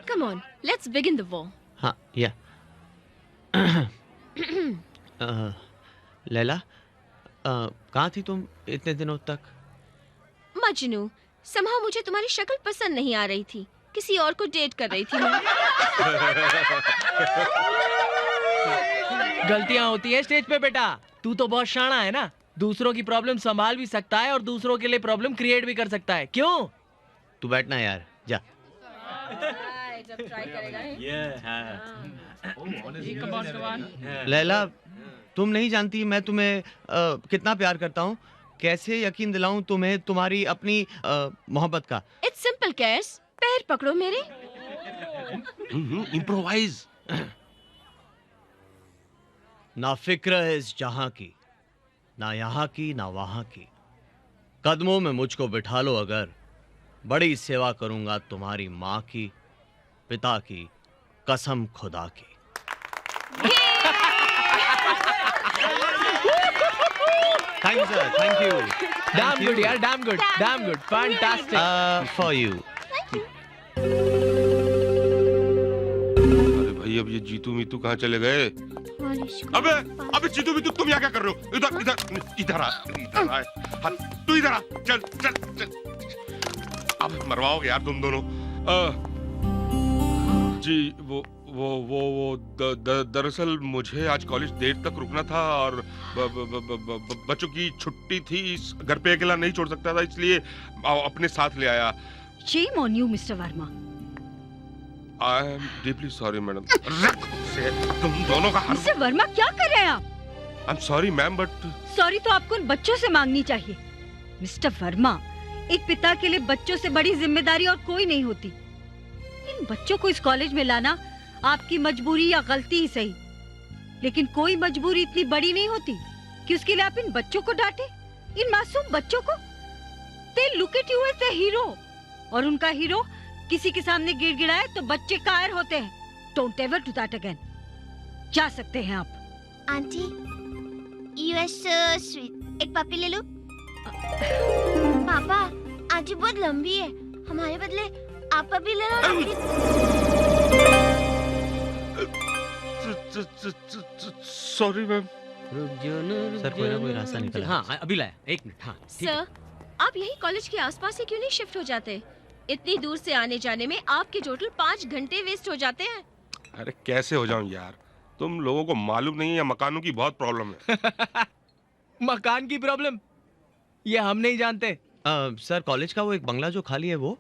Come on, let's begin the war. हाँ, या। लैला, कहाँ थी तुम इतने दिनों तक? मजनू, somehow मुझे तुम्हारी शक्ल पसंद नहीं आ रही थी, किसी और को डेट कर रही थी मैं। गलतियां होती है स्टेज पे बेटा, तू तो बहुत शाना है ना, दूसरों की प्रॉब्लम संभाल भी सकता है और दूसरों के लिए प्रॉब्लम क्रिएट भी कर सकता है। क्यों? तू बैठना यार, जा। लैला, तुम नहीं जानती मैं तुम्हें कितना प्यार करता हूँ। कैसे यकीन दिलाऊं तुम्हें तुम्हारी अपनी मोहब्बत का। It's simple, कैस, पैर पकड़ो मेरे। इम्प्रोवाइज। ना फिक्र है इस जहां की, ना यहाँ की ना वहां की। कदमों में मुझको बिठा लो अगर, बड़ी सेवा करूंगा तुम्हारी माँ की, पिता की, कसम खुदा की। Thank you, sir. Thank you. Damn good, yaar. Damn good. Damn good. Fantastic. For you. अरे भाई, अब ये जीतू मीतू कहाँ चले गए? अबे जीतू मीतू, तुम यहाँ क्या कर रहे हो? इधर आ। हाँ, तू इधर आ। चल। अब मरवाओगे यार तुम दोनों। जी वो दरअसल मुझे आज कॉलेज देर तक रुकना था और बच्चों की छुट्टी थी, घर पे अकेला नहीं छोड़ सकता था, इसलिए अपने साथ ले आया। Shame on you, Mr. Verma. I am deeply sorry, madam. तुम दोनों का Mr. Verma, क्या कर रहे हैं आप? I'm sorry, ma'am, but sorry तो आपको उन बच्चों से मांगनी चाहिए। मिस्टर वर्मा, एक पिता के लिए बच्चों से बड़ी जिम्मेदारी और कोई नहीं होती। इन बच्चों को इस कॉलेज में लाना आपकी मजबूरी या गलती ही सही, लेकिन कोई मजबूरी इतनी बड़ी नहीं होती कि उसके लिए आप इन बच्चों को डांटे। इन मासूम बच्चों को? They look at you as the hero. और उनका हीरो किसी के सामने गिड़गिड़ाए तो बच्चे कायर होते हैं। Don't ever do that again. जा सकते हैं आप। Aunty, you are so sweet. एक पपी ले लो। पापा, आंटी बहुत लंबी है, हमारे बदले आप पपी ले लो ना। Sorry ma'am. सर कोई ना कोई रास्ता निकल। हाँ अभी लाया, एक मिनट। हाँ सर, आप यही कॉलेज के आसपास से क्यों नहीं शिफ्ट हो जाते? इतनी दूर से आने जाने में आपके टोटल 5 घंटे वेस्ट हो जाते हैं। अरे कैसे हो जाऊं यार, तुम लोगों को मालूम नहीं है मकानों की बहुत प्रॉब्लम है। मकान की प्रॉब्लम ये हम नहीं जानते। सर कॉलेज का वो एक बंगला जो खाली है वो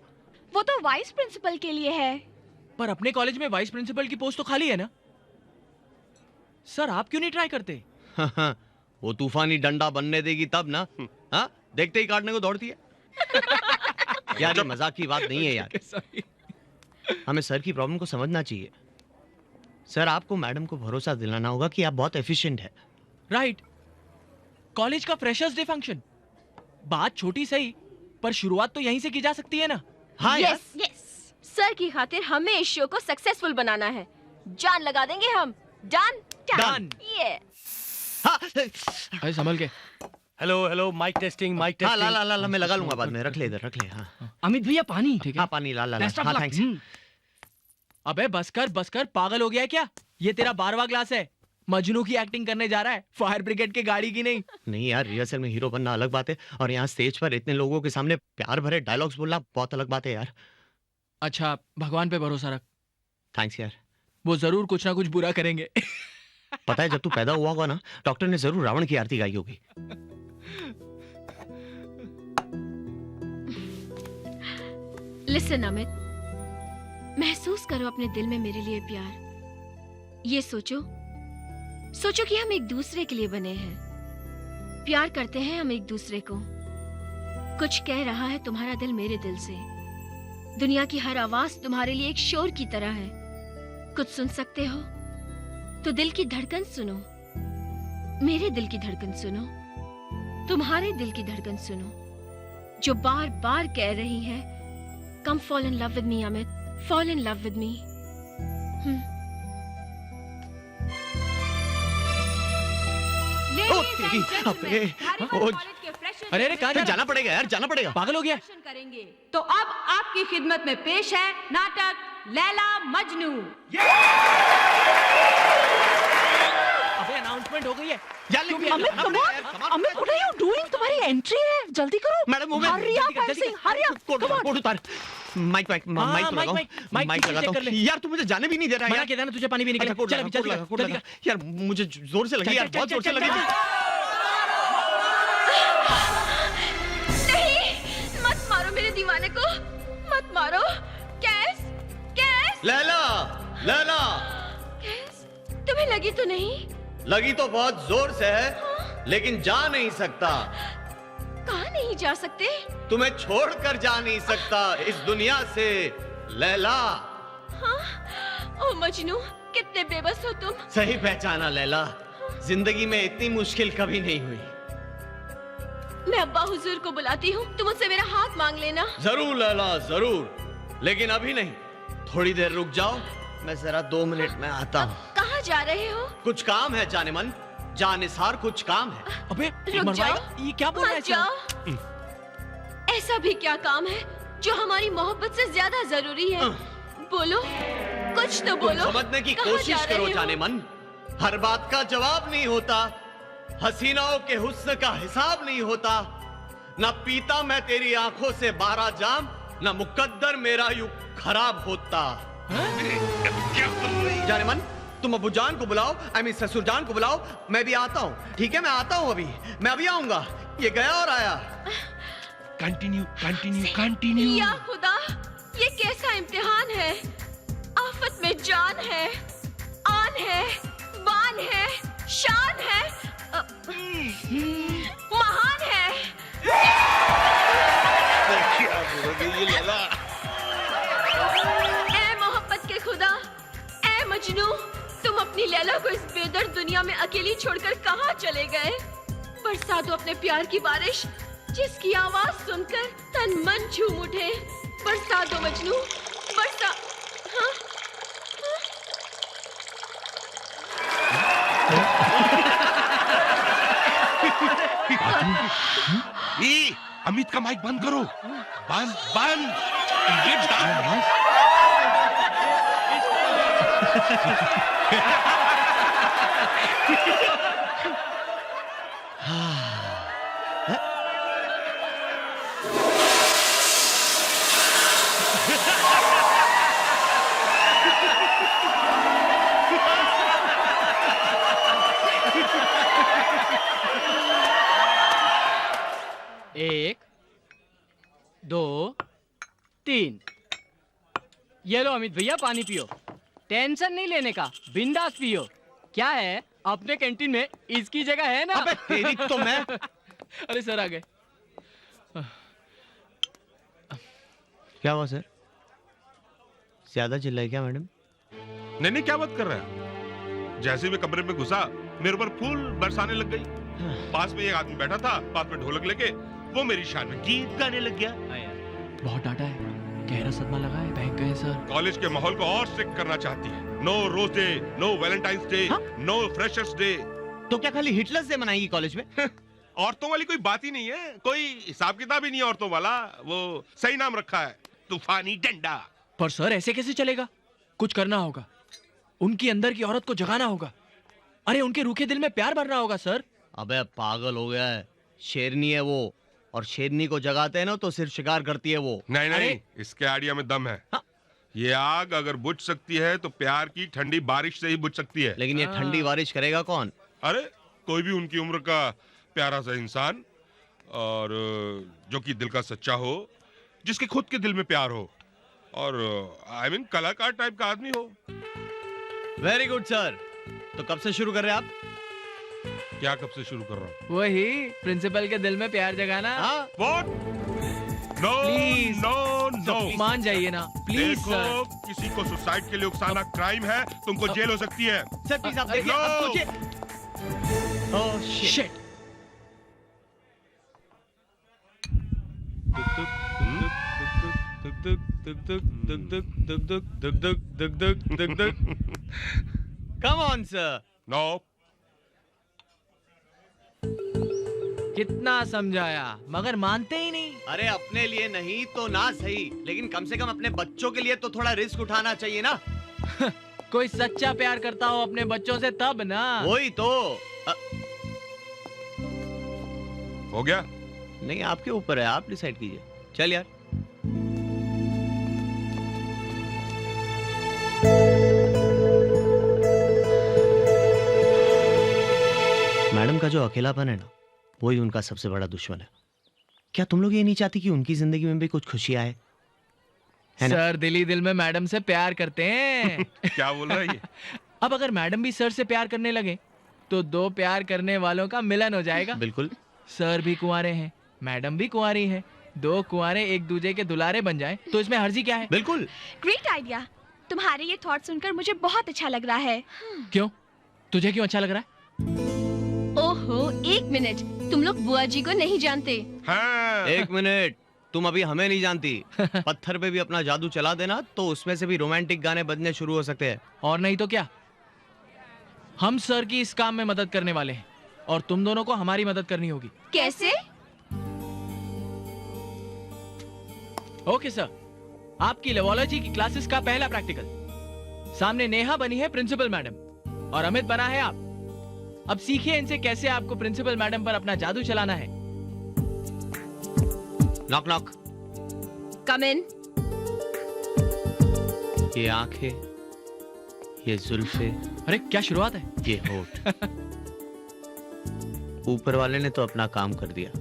तो वाइस प्रिंसिपल के लिए है। पर अपने कॉलेज में वाइस प्रिंसिपल की पोस्ट तो खाली है ना? सर आप क्यों नहीं ट्राई करते? वो तूफानी डंडा बनने देगी तब ना। हाँ देखते ही काटने को दौड़ती है। यार ये मजाक की बात नहीं है यार। हमें सर की प्रॉब्लम को समझना चाहिए। सर आपको मैडम को भरोसा दिलाना होगा कि आप बहुत एफिशिएंट है। राइट। कॉलेज का फ्रेशर्स डे फंक्शन, बात छोटी सही पर शुरुआत तो यहीं से की जा सकती है ना। हाँ यस यस, सर की खातिर हमें इस शो को सक्सेसफुल बनाना है। जान लगा देंगे हम। Done done. ये अरे संभल के। हेलो माइक टेस्टिंग हाँ ला मैं लगा लूंगा बाद में। रख ले इधर, रख ले। हाँ अमित भैया पानी। ठीक है। हाँ पानी ला। हाँ थैंक्स। अबे बस कर, पागल हो गया है क्या? ये तेरा 12वां क्लास है, मजनू की एक्टिंग करने जा रहा है, फायर ब्रिगेड की गाड़ी की नहीं। नहीं यार, रिहर्सल में हीरो बनना अलग बात है और यहाँ स्टेज पर इतने लोगों के सामने प्यार भरे डायलॉग्स बोलना बहुत अलग बात है यार। अच्छा भगवान पे भरोसा रख। थैंक्स यार। वो जरूर कुछ ना कुछ बुरा करेंगे। पता है जब तू पैदा हुआ होगा ना, डॉक्टर ने जरूर रावण की आरती गाई होगी। लिसन अमित, महसूस करो अपने दिल में मेरे लिए प्यार। ये सोचो कि हम एक दूसरे के लिए बने हैं। प्यार करते हैं हम एक दूसरे को। कुछ कह रहा है तुम्हारा दिल मेरे दिल से। दुनिया की हर आवाज तुम्हारे लिए एक शोर की तरह है। कुछ सुन सकते हो तो दिल की धड़कन सुनो। मेरे दिल की धड़कन सुनो, तुम्हारे दिल की धड़कन सुनो, जो बार बार कह रही है come fall in love with me Amit, fall in love with me. अरे कहाँ जाना पड़ेगा यार, जाना पड़ेगा। पागल हो गया। करेंगे तो अब आपकी खिदमत में पेश है नाटक लैला मजनू। अबे अनाउंसमेंट हो गई है। Amit what are you doing? तुम्हारी एंट्री है, जल्दी करो। मैडम हरी अप कोट उतार। माइक लगा दो यार। तू मुझे जाने भी नहीं दे रहा यार। कहता ना तुझे पानी भी नहीं। चल यार, मुझे जोर से लगी यार, बहुत जोर से लगी। नहीं, मत मारो मेरे दीवाने को, मत मारो। कैस लैला कैस, तुम्हें लगी तो नहीं? लगी तो बहुत जोर से है, लेकिन जा नहीं सकता। कहाँ नहीं जा सकते? तुम्हें छोड़कर जा नहीं सकता इस दुनिया से लैला। हाँ? ओ मजनू, कितने बेबस हो तुम। सही पहचाना लैला, जिंदगी में इतनी मुश्किल कभी नहीं हुई। मैं अब्बा हुजूर को बुलाती हूँ, तुम मुझसे मेरा हाथ मांग लेना। जरूर लैला जरूर, लेकिन अभी नहीं, थोड़ी देर रुक जाओ, मैं जरा 2 मिनट में आता हूँ। कहाँ जा रहे हो? कुछ काम है जाने मन, जानिसार कुछ काम है। अबे रुक जाओ, ये क्या बोल रहा है? जाओ। ऐसा भी क्या काम है जो हमारी मोहब्बत से ज्यादा जरूरी है? बोलो, कुछ तो बोलो। समझने की कोशिश करो जाने मन, हर बात का जवाब नहीं होता, हसीनाओं के हुस्न का हिसाब नहीं होता। न पीता मैं तेरी आंखों से 12 जाम, न मुकद्दर मेरा यूं खराब होता। जाने मन, तुम अबू जान को बुलाओ, ससुर जान को बुलाओ, मैं भी आता हूँ। ठीक है, मैं आता हूँ अभी, मैं अभी आऊंगा। ये गया और आया। कंटिन्यू। या खुदा, ये कैसा इम्तिहान है? आफत में जान है, आन है, बान है, शान है, महान है। ए मोहब्बत के खुदा, ए मजनू, तुम अपनी लैला को इस बेदर्द दुनिया में अकेली छोड़कर कहाँ चले गए? बरसा दो अपने प्यार की बारिश, जिसकी आवाज सुनकर तन मन झूम उठे। बरसा दो मजनू, बरसा। हाँ? अमित का माइक बंद करो। बंद बंद। ये एक, दो, तीन। ये लो अमित भैया, पानी पियो। टेंशन नहीं लेने का, बिंदास पियो। क्या है, अपने कैंटीन में इसकी जगह है ना? अबे तेरी तो मैं। अरे सर आ गए। क्या हुआ सर? ज्यादा चिल्लाए क्या मैडम? नहीं नहीं, क्या बात कर रहा है? जैसे मैं कमरे में घुसा, मेरे ऊपर फूल बरसाने लग गई। पास में एक आदमी बैठा था, पास में ढोलक लेके, वो मेरी शान में गीत गाने लग गया। बहुत डांटा है, गहरा सदमा लगा है, बहक गए सर। कॉलेज के माहौल को और स्ट्रिक्ट करना चाहती है। No rose day, no valentine's day, no freshers day. तो क्या खाली हिटलर से मनाएगी कॉलेज में? औरतों वाली कोई बात ही नहीं है, कोई हिसाब किताब ही नहीं है औरतों वाला। वो सही नाम रखा है, तूफानी डंडा। पर सर ऐसे कैसे चलेगा? कुछ करना होगा, उनकी अंदर की औरत को जगाना होगा। अरे उनके रूखे दिल में प्यार भरना होगा सर। अबे पागल हो गया है, शेरनी है वो, और शेरनी को जगाते हैं ना तो सिर्फ शिकार करती है वो। नहीं नहीं, इसके आइडिया में दम है। हाँ? ये आग अगर बुझ सकती है तो प्यार की ठंडी बारिश से ही बुझ सकती है। लेकिन ये ठंडी बारिश करेगा कौन? अरे कोई भी उनकी उम्र का प्यारा सा इंसान, और जो कि दिल का सच्चा हो, जिसके खुद के दिल में प्यार हो, और आई मीन कलाकार टाइप का आदमी हो। Very good sir. तो कब से शुरू कर रहे हैं आप? क्या कब से शुरू कर रहा हूँ? वही प्रिंसिपल के दिल में प्यार जगाना। What? No, Please. no, no. मान जाइए ना प्लीज देखो, सर। किसी को सुसाइड के लिए उकसाना क्राइम है, तुमको जेल हो सकती है। सर प्लीज आप देखिए, No. आप सोचिए। Oh shit. Come on sir. No. कितना समझाया मगर मानते ही नहीं। अरे अपने लिए नहीं तो ना सही, लेकिन कम से कम अपने बच्चों के लिए तो थोड़ा रिस्क उठाना चाहिए ना। कोई सच्चा प्यार करता हो अपने बच्चों से तब ना। वही तो। हो गया? नहीं आपके ऊपर है, आप डिसाइड कीजिए। चल यार। मैडम का जो अकेलापन है ना, वही उनका सबसे बड़ा दुश्मन है। क्या तुम लोग ये नहीं चाहती कि उनकी जिंदगी में भी कुछ खुशी आए? है ना? सर दिल ही दिल में मैडम से प्यार करते हैं। क्या बोल रहा है ये? अब अगर मैडम भी सर से प्यार करने लगे तो दो प्यार करने वालों का मिलन हो जाएगा। बिल्कुल। सर भी कुंवारे हैं, मैडम भी कुंवारी है, दो कुंवारे एक दूसरे के दुलारे बन जाएं तो इसमें हर्जी क्या है? बिल्कुल। Great idea. तुम्हारे ये थॉट सुनकर मुझे बहुत अच्छा लग रहा है। क्यों? तुझे क्यों अच्छा लग रहा है? ओहो, एक मिनट, तुम लोग बुआ जी को नहीं जानते। हाँ। एक मिनट, तुम अभी हमें नहीं जानती। पत्थर पे भी अपना जादू चला देना तो उसमें से भी रोमांटिक गाने बजने शुरू हो सकते हैं। और नहीं तो क्या, हम सर की इस काम में मदद करने वाले हैं और तुम दोनों को हमारी मदद करनी होगी। कैसे? ओके सर, आपकी लेवोलॉजी की क्लासेस का पहला प्रैक्टिकल। सामने नेहा बनी है प्रिंसिपल मैडम और अमित बना है आप। अब सीखिए इनसे कैसे आपको प्रिंसिपल मैडम पर अपना जादू चलाना है। Knock knock. Come in. ये आंखें, ये जुल्फे, अरे क्या शुरुआत है। ये होठ। ऊपर वाले ने तो अपना काम कर दिया,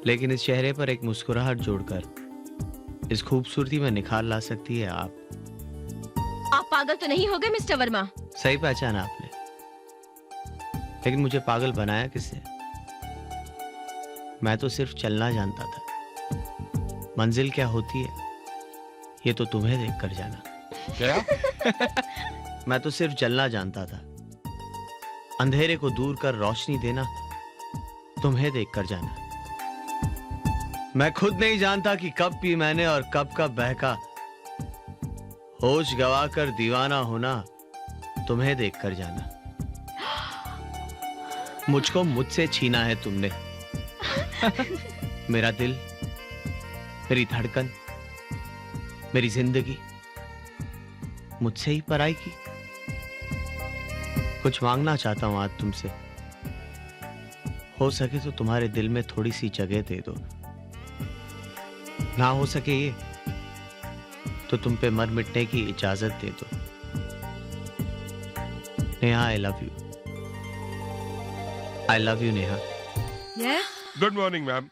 लेकिन इस चेहरे पर एक मुस्कुराहट जोड़कर इस खूबसूरती में निखार ला सकती है आप। आप पागल तो नहीं हो गए मिस्टर वर्मा? सही पहचाना आपने, लेकिन मुझे पागल बनाया किसने? मैं तो सिर्फ चलना जानता था। मंजिल क्या होती है ये तो तुम्हें देखकर जाना। क्या? मैं तो सिर्फ जलना जानता था। अंधेरे को दूर कर रोशनी देना तुम्हें देखकर जाना। मैं खुद नहीं जानता कि कब पी मैंने और कब बहका। होश गवाकर दीवाना होना तुम्हें देखकर जाना। मुझको मुझसे छीना है तुमने। मेरा दिल, मेरी धड़कन, मेरी जिंदगी मुझसे ही पराई की। कुछ मांगना चाहता हूं आज तुमसे। हो सके तो तुम्हारे दिल में थोड़ी सी जगह दे दो। ना हो सके ये तो तुम पे मर मिटने की इजाजत दे दो। Neha, I love you. I love you Neha. Yes, good morning ma'am.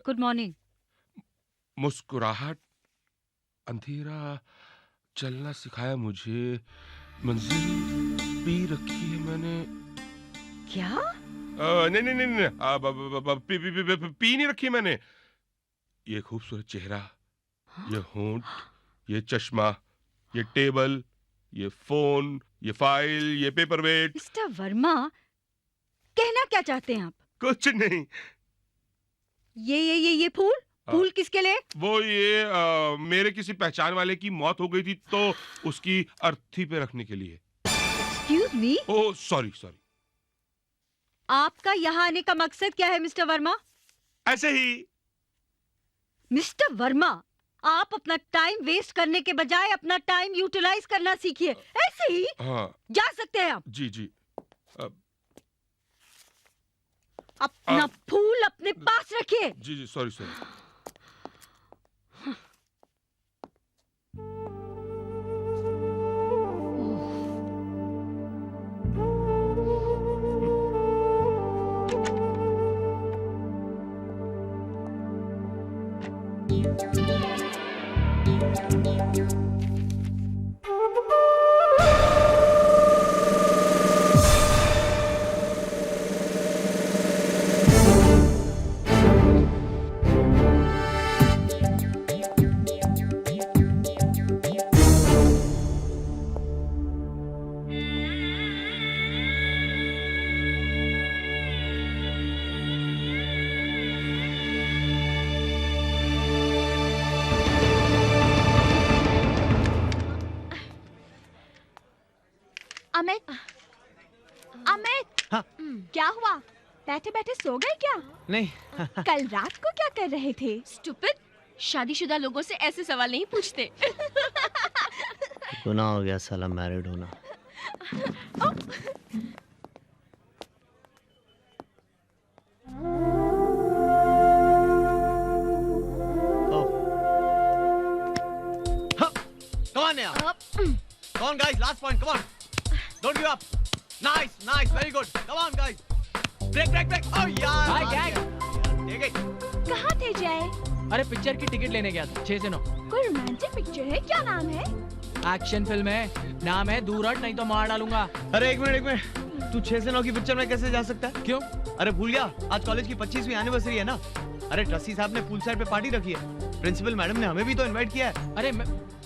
Good morning. मुस्कुराहट अंधेरा चलना सिखाया मुझे, मंजिल पी रखी है मैंने। क्या? नहीं नहीं नहीं नहीं, पी नहीं रखी मैंने। ये खूबसूरत चेहरा, ये होंठ, ये चश्मा, ये टेबल, ये फोन, ये फाइल, ये पेपरवेट। मिस्टर वर्मा, कहना क्या चाहते हैं आप? कुछ नहीं। ये फूल फूल किसके लिए? वो ये मेरे किसी पहचान वाले की मौत हो गई थी तो उसकी अर्थी पे रखने के लिए। Excuse me? Oh sorry sorry. आपका यहाँ आने का मकसद क्या है मिस्टर वर्मा? ऐसे ही। मिस्टर वर्मा, आप अपना टाइम वेस्ट करने के बजाय अपना टाइम यूटिलाइज करना सीखिए। ऐसे ही। हाँ। जा सकते हैं आप। जी जी। अपना फूल अपने पास रखिए। जी जी, सॉरी सॉरी। अमित, अमित, हाँ? क्या हुआ? बैठे बैठे सो गए क्या? नहीं। कल रात को क्या कर रहे थे? स्टूपिड, शादीशुदा लोगों से ऐसे सवाल नहीं पूछते। गुनाह हो गया साला मैरिड होना। Come on now. Come on guys, last point. Come on. Don't give up. Nice, nice, very good. Come on guys. Break, break, break. Oh यार. Hi gang. ठीक है। कहाँ थे जय? अरे पिक्चर की टिकट लेने गया था 6 से 9। कोई रोमांटिक पिक्चर है? क्या नाम है? एक्शन फिल्म है, नाम है दूर हट नहीं तो मार डालूंगा। अरे एक मिनट। तू 6 से 9 की पिक्चर में कैसे जा सकता है? क्यों? अरे भूल गया, आज कॉलेज की 25वीं एनिवर्सरी है ना। अरे ट्रस्टी साहब ने पूल साइड पे पार्टी रखी है। प्रिंसिपल मैडम ने हमें भी तो इनवाइट किया है। अरे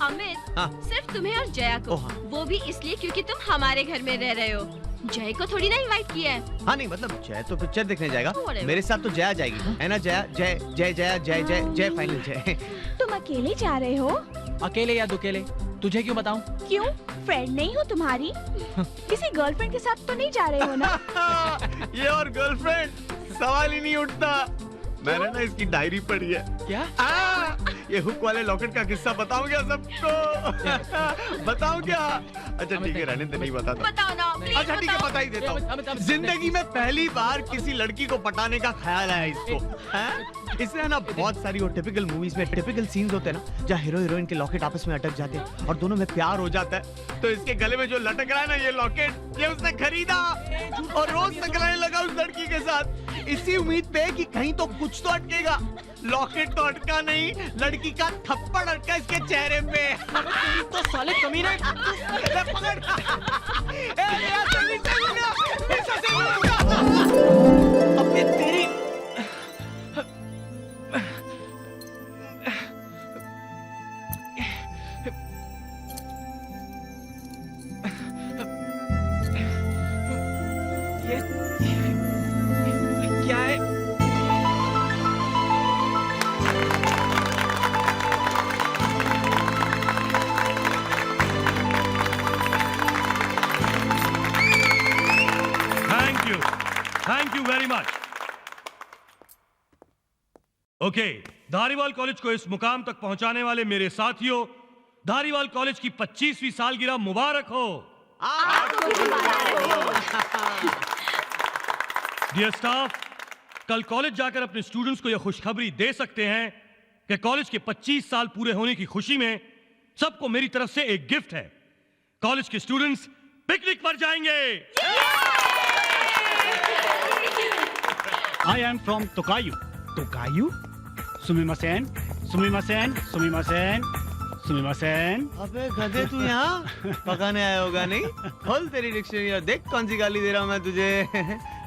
अमित, हाँ। सिर्फ तुम्हें और जया को। हाँ। वो भी इसलिए क्योंकि तुम हमारे घर में रह रहे हो। जय को थोड़ी ना इनवाइट किया है। हाँ नहीं मतलब जय तो पिक्चर देखने जाएगा। Whatever. मेरे साथ तो जया जाएगी है ना। जया जय जय जया जय जय जय फाइनल जय। तुम अकेले जा रहे हो? अकेले या दुकेले तुझे क्यों बताऊं? क्यों? फ्रेंड नहीं हो तुम्हारी? किसी गर्लफ्रेंड के साथ तो नहीं जा रहे हो ना? ये और गर्लफ्रेंड सवाल ही नहीं उठता। मैंने ना इसकी डायरी पढ़ी है। क्या? ये हुक वाले लॉकेट का किस्सा बताऊं क्या सबको? बताऊं क्या? अच्छा ठीक है, रहने दे, नहीं बताता। बताओ ना, प्लीज अच्छा ठीक है, बताओ। बता ही देता हूँ। जिंदगी में पहली बार किसी लड़की को पटाने का ख्याल आया इसको। हैं? इसमें ना बहुत सारी वो टिपिकल मूवीज में टिपिकल सीन्स होते हैं ना, जहाँ हीरो हीरोइन के लॉकेट आपस में अटक जाते हैं और दोनों में प्यार हो जाता है। तो इसके गले में जो लटक रहा है ना ये लॉकेट, ये उसने खरीदा और रोज टकराने लगा उस लड़की के साथ, इसी उम्मीद पे कि कहीं तो कुछ तो अटकेगा। लॉकेट तो अटका नहीं, लड़की का थप्पड़ अटका इसके चेहरे पे। तो साले कमीने। पकड़। अपने तेरी thank you very much. Okay, Dhariwal college को इस मुकाम तक पहुंचाने वाले मेरे साथियों, धारीवाल कॉलेज की 25वीं सालगिरह मुबारक हो। डियर स्टाफ, कल कॉलेज जाकर अपने स्टूडेंट्स को यह खुशखबरी दे सकते हैं कि कॉलेज के 25 साल पूरे होने की खुशी में सबको मेरी तरफ से एक गिफ्ट है। कॉलेज के स्टूडेंट्स पिकनिक पर जाएंगे। आई एम फ्रॉम तोकायू। तोकायू? सुमिमासेन, सुमिमासेन, सुमिमासेन, सुमिमासेन। अबे गधे, तू यहाँ पकाने आया होगा नहीं? खोल तेरी डिक्शनरी और देख कौन सी गाली दे रहा हूँ मैं तुझे।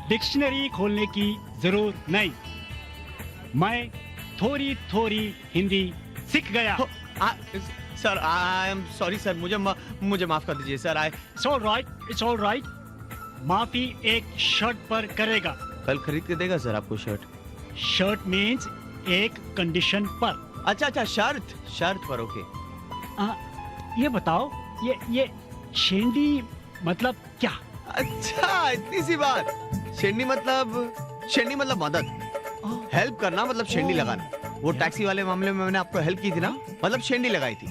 डिक्शनरी खोलने की जरूरत नहीं, मैं थोड़ी थोड़ी हिंदी सीख गया। Sir, I am sorry sir, मुझे माफ कर दीजिए sir. It's all right, it's all right. माफी एक शर्ट पर करेगा। कल खरीद के देगा सर आपको शर्ट? शर्ट मीन्स एक कंडीशन पर। अच्छा, शर्त पर। ओके। ये बताओ, ये शेंडी मतलब क्या? अच्छा, इतनी सी बात। शेंडी मतलब मदद, हेल्प करना, मतलब शेंडी लगाना। वो टैक्सी वाले मामले में मैंने आपको हेल्प की थी ना, मतलब शेंडी लगाई थी।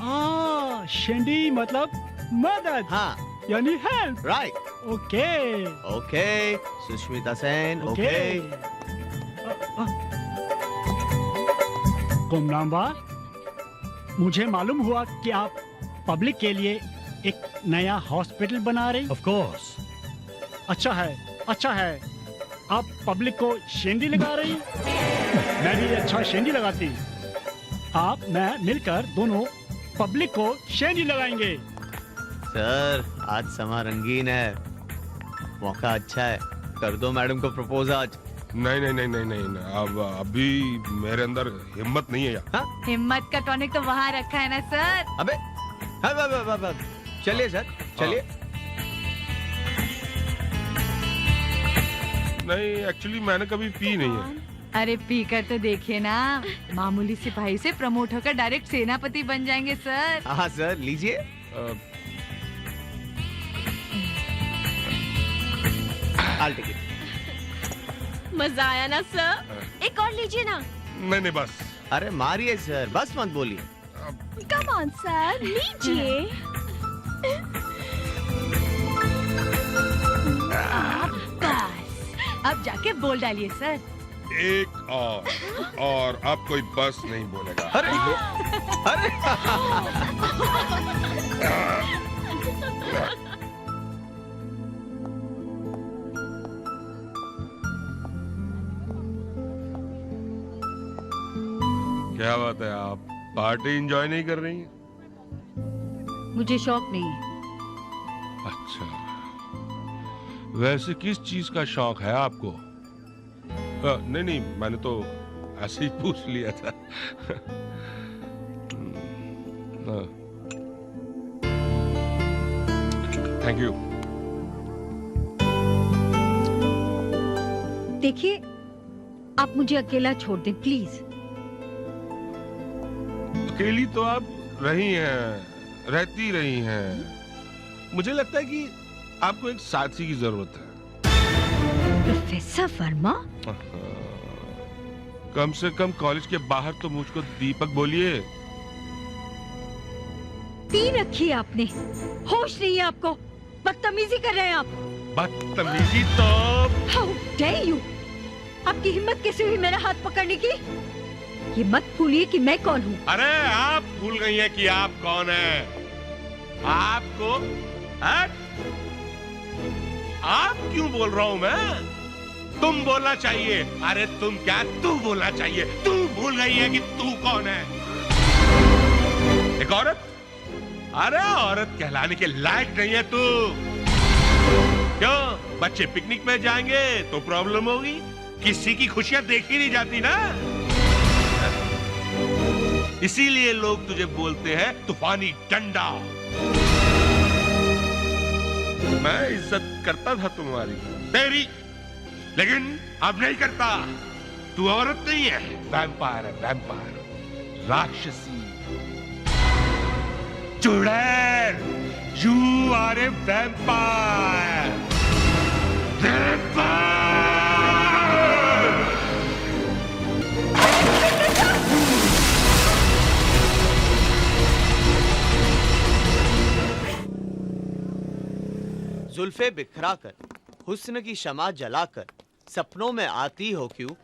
शेंडी मतलब मदद। हाँ, यानी help. Right. Okay Sushmita Sen. Okay. कोमनाम्बा, मुझे मालूम हुआ कि आप पब्लिक के लिए एक नया हॉस्पिटल बना रही। Of course. अच्छा है। आप पब्लिक को शेंडी लगा रही। मैं भी अच्छा शेंडी लगाती। मैं मिलकर दोनों पब्लिक को शेंडी लगाएंगे। सर, आज समा रंगीन है, मौका अच्छा है, कर दो मैडम को प्रपोज आज। नहीं, अब अभी मेरे अंदर हिम्मत नहीं है यार। हिम्मत का टॉनिक तो वहाँ रखा है ना सर। अबे चलिए सर, चलिए। नहीं, एक्चुअली मैंने कभी पी नहीं है। अरे पी कर तो देखिए ना, मामूली सिपाही से प्रमोट होकर डायरेक्ट सेनापति बन जाएंगे सर। हाँ सर, लीजिए। I'll take it. मजा आया ना सर? एक और लीजिए ना। नहीं, बस। अरे मारिए सर, बस मत बोलिए। कम ऑन सर, लीजिए। अब जाके बोल डालिए सर। एक और अब कोई बस नहीं बोलेगा। अरे क्या बात है, आप पार्टी एंजॉय नहीं कर रही हैं? मुझे शौक नहीं है। अच्छा, वैसे किस चीज का शौक है आपको? नहीं, मैंने तो ऐसे ही पूछ लिया था। Thank you. देखिए, आप मुझे अकेला छोड़ दें प्लीज। अकेली तो आप रहती रही हैं। मुझे लगता है कि आपको एक साथी की जरूरत है। प्रोफेसर वर्मा? कम से कम कॉलेज के बाहर तो मुझको दीपक बोलिए। पी रखी है आपने, होश नहीं है आपको, बदतमीजी कर रहे हैं आप। बदतमीजी तो? How dare you? आपकी हिम्मत कैसे हुई मेरा हाथ पकड़ने की? ये मत भूलिए कि मैं कौन हूँ। अरे आप भूल गई हैं कि आप कौन हैं? आपको आप क्यों बोल रहा हूँ मैं? तुम बोलना चाहिए। अरे तुम क्या, तू बोलना चाहिए। तू भूल गई है कि तू कौन है? एक औरत? अरे औरत कहलाने के लायक नहीं है तू। क्यों? बच्चे पिकनिक में जाएंगे तो प्रॉब्लम होगी। किसी की खुशियां देखी नहीं जाती ना, इसीलिए लोग तुझे बोलते हैं तूफानी डंडा। मैं इज्जत करता था तुम्हारी, तेरी, लेकिन अब नहीं करता। तू औरत नहीं है, वैम्पायर है, वैम्पायर, राक्षसी, चुड़ैल। You are a vampire, vampire. जुल्फे बिखरा कर, हुस्न की शमा जलाकर, सपनों में आती हो क्यों,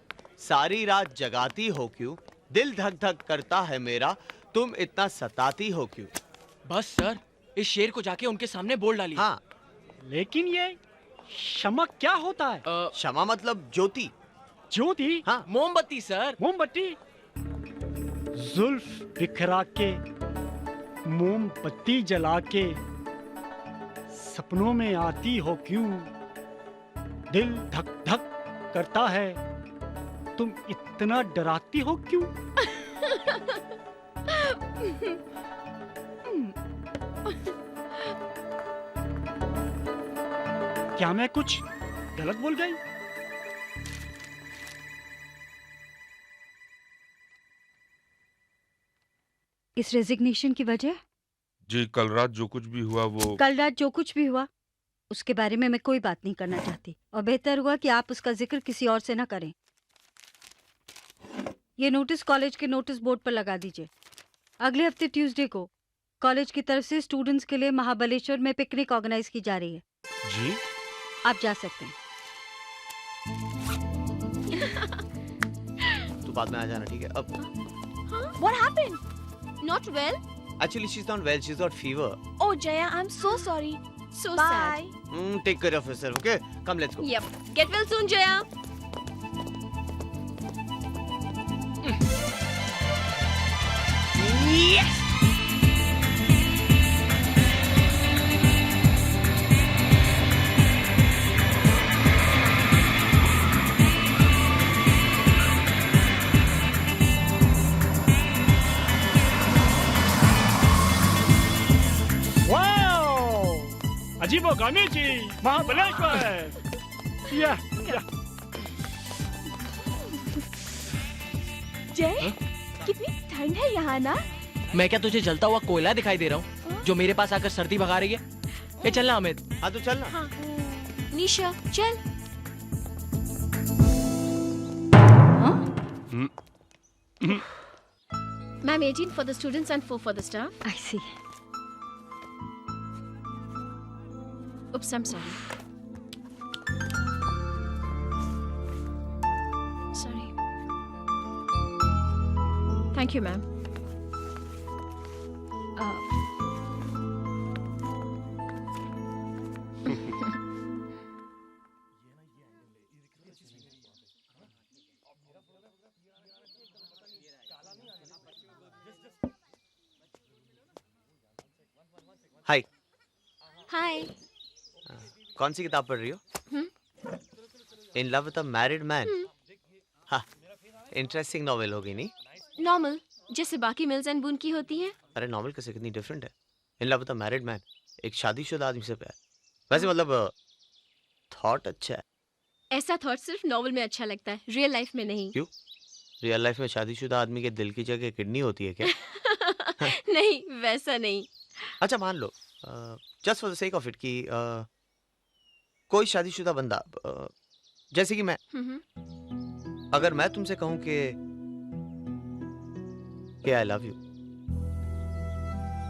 सारी रात जगाती हो क्यों, दिल धक धक करता है मेरा, तुम इतना सताती हो क्यों। बस सर, इस शेर को जाके उनके सामने बोल डालिए। हाँ, लेकिन ये क्षमा क्या होता है? क्षमा मतलब ज्योति। ज्योति? हाँ, मोमबत्ती सर। मोमबत्ती? जुल्फ बिखरा के, मोमबत्ती जला के, सपनों में आती हो क्यों, दिल धक धक करता है, तुम इतना डराती हो क्यों? क्या मैं कुछ गलत बोल गई? इस रेजिग्नेशन की वजह? जी कल रात जो कुछ भी हुआ वो कल रात जो कुछ भी हुआ उसके बारे में मैं कोई बात नहीं करना चाहती, और बेहतर हुआ कि आप उसका जिक्र किसी और से ना करें। ये नोटिस कॉलेज के नोटिस बोर्ड पर लगा दीजिए। अगले हफ्ते ट्यूसडे को कॉलेज की तरफ से स्टूडेंट्स के लिए महाबलेश्वर में पिकनिक ऑर्गेनाइज की जा रही है। जी आप जा सकते हैं। तू बाद में आ जाना, ठीक है? अब What happened? Not well? actually she's not well, she's got fever. Oh Jaya, I'm so sorry. So sad. Take care of yourself, okay? Come, let's go. Yep. Get well soon, Jaya. Yes! अजीबोगर्मी जी, महाबलेश्वर। या जय, कितनी ठंड है यहाँ ना? मैं क्या तुझे जलता हुआ कोयला दिखाई दे रहा हूँ जो मेरे पास आकर सर्दी भगा रही है? ये चलना अमित। हाँ तो चलना। हाँ। निशा चल। Ma'am, 18 for the students and 4 for the staff. I see. Oops, I'm sorry. Sorry. Thank you, ma'am. हाय। हाय। कौन सी किताब पढ़ रही हो? इन love with a married man. हाँ, इंटरेस्टिंग नॉवेल होगी नहीं? नॉर्मल, जैसे बाकी मिल्स एंड बून की होती हैं। अरे नॉवेल कैसे, कितनी डिफरेंट है। इन love with a married man, एक शादीशुदा आदमी से प्यार। वैसे मतलब थॉट अच्छा है। ऐसा थॉट सिर्फ नॉवेल में अच्छा लगता है, रियल लाइफ में नहीं। क्यों? रियल लाइफ में शादीशुदा आदमी के दिल की जगह किडनी होती है क्या? नहीं, वैसा नहीं। अच्छा मान लो, just for the sake of it कि कोई शादीशुदा बंदा, जैसे कि मैं, अगर मैं तुमसे कहूं कि आई लव यू,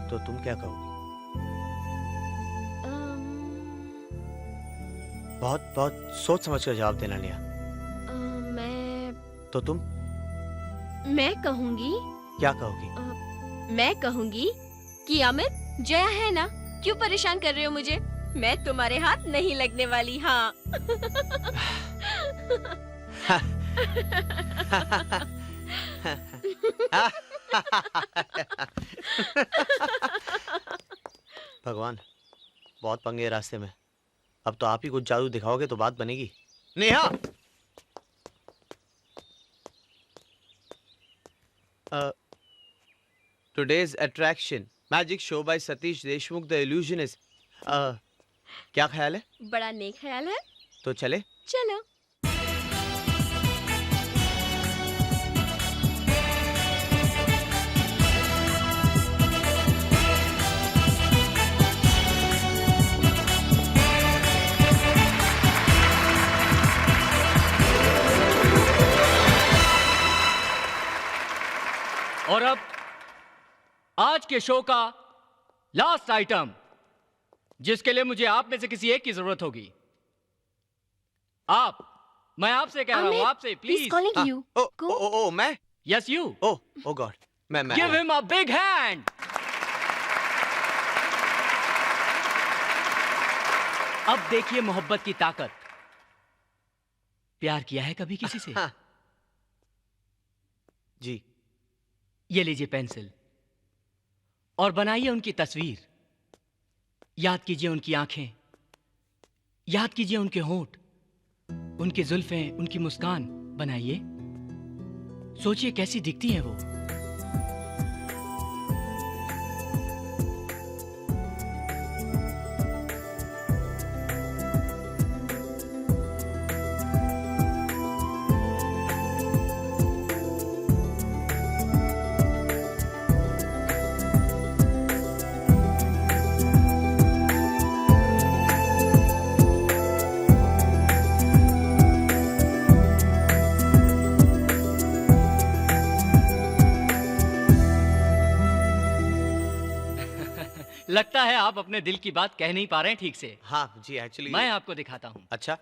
तो तुम क्या कहोगी? बहुत बहुत सोच समझ कर जवाब देना नेहा। मैं तो तुम मैं कहूंगी। क्या कहोगी? मैं कहूंगी कि अमित, जया है ना, क्यों परेशान कर रहे हो मुझे? मैं तुम्हारे हाथ नहीं लगने वाली। हाँ। भगवान, बहुत पंगे हैं रास्ते में। अब तो आप ही कुछ जादू दिखाओगे तो बात बनेगी। Neha, today's attraction, magic show by Satish Deshmukh, the illusionist. क्या ख्याल है? बड़ा नेक ख्याल है। तो चले? चलो। और अब आज के शो का लास्ट आइटम, जिसके लिए मुझे आप में से किसी एक की जरूरत होगी। मैं आपसे कह रहा हूँ, आपसे प्लीज। calling you. ओ मैं? Yes you. ओ गॉड, मैं give him a big hand. अब देखिए मोहब्बत की ताकत। प्यार किया है कभी किसी से? हाँ। जी। ये लीजिए पेंसिल और बनाइए उनकी तस्वीर। याद कीजिए उनकी आंखें, याद कीजिए उनके होंठ, उनकी जुल्फें, उनकी मुस्कान बनाइए। सोचिए कैसी दिखती हैं वो। लगता है आप अपने दिल की बात कह नहीं पा रहे हैं ठीक से। हाँ जी, एक्चुअली मैं आपको दिखाता हूँ। अच्छा।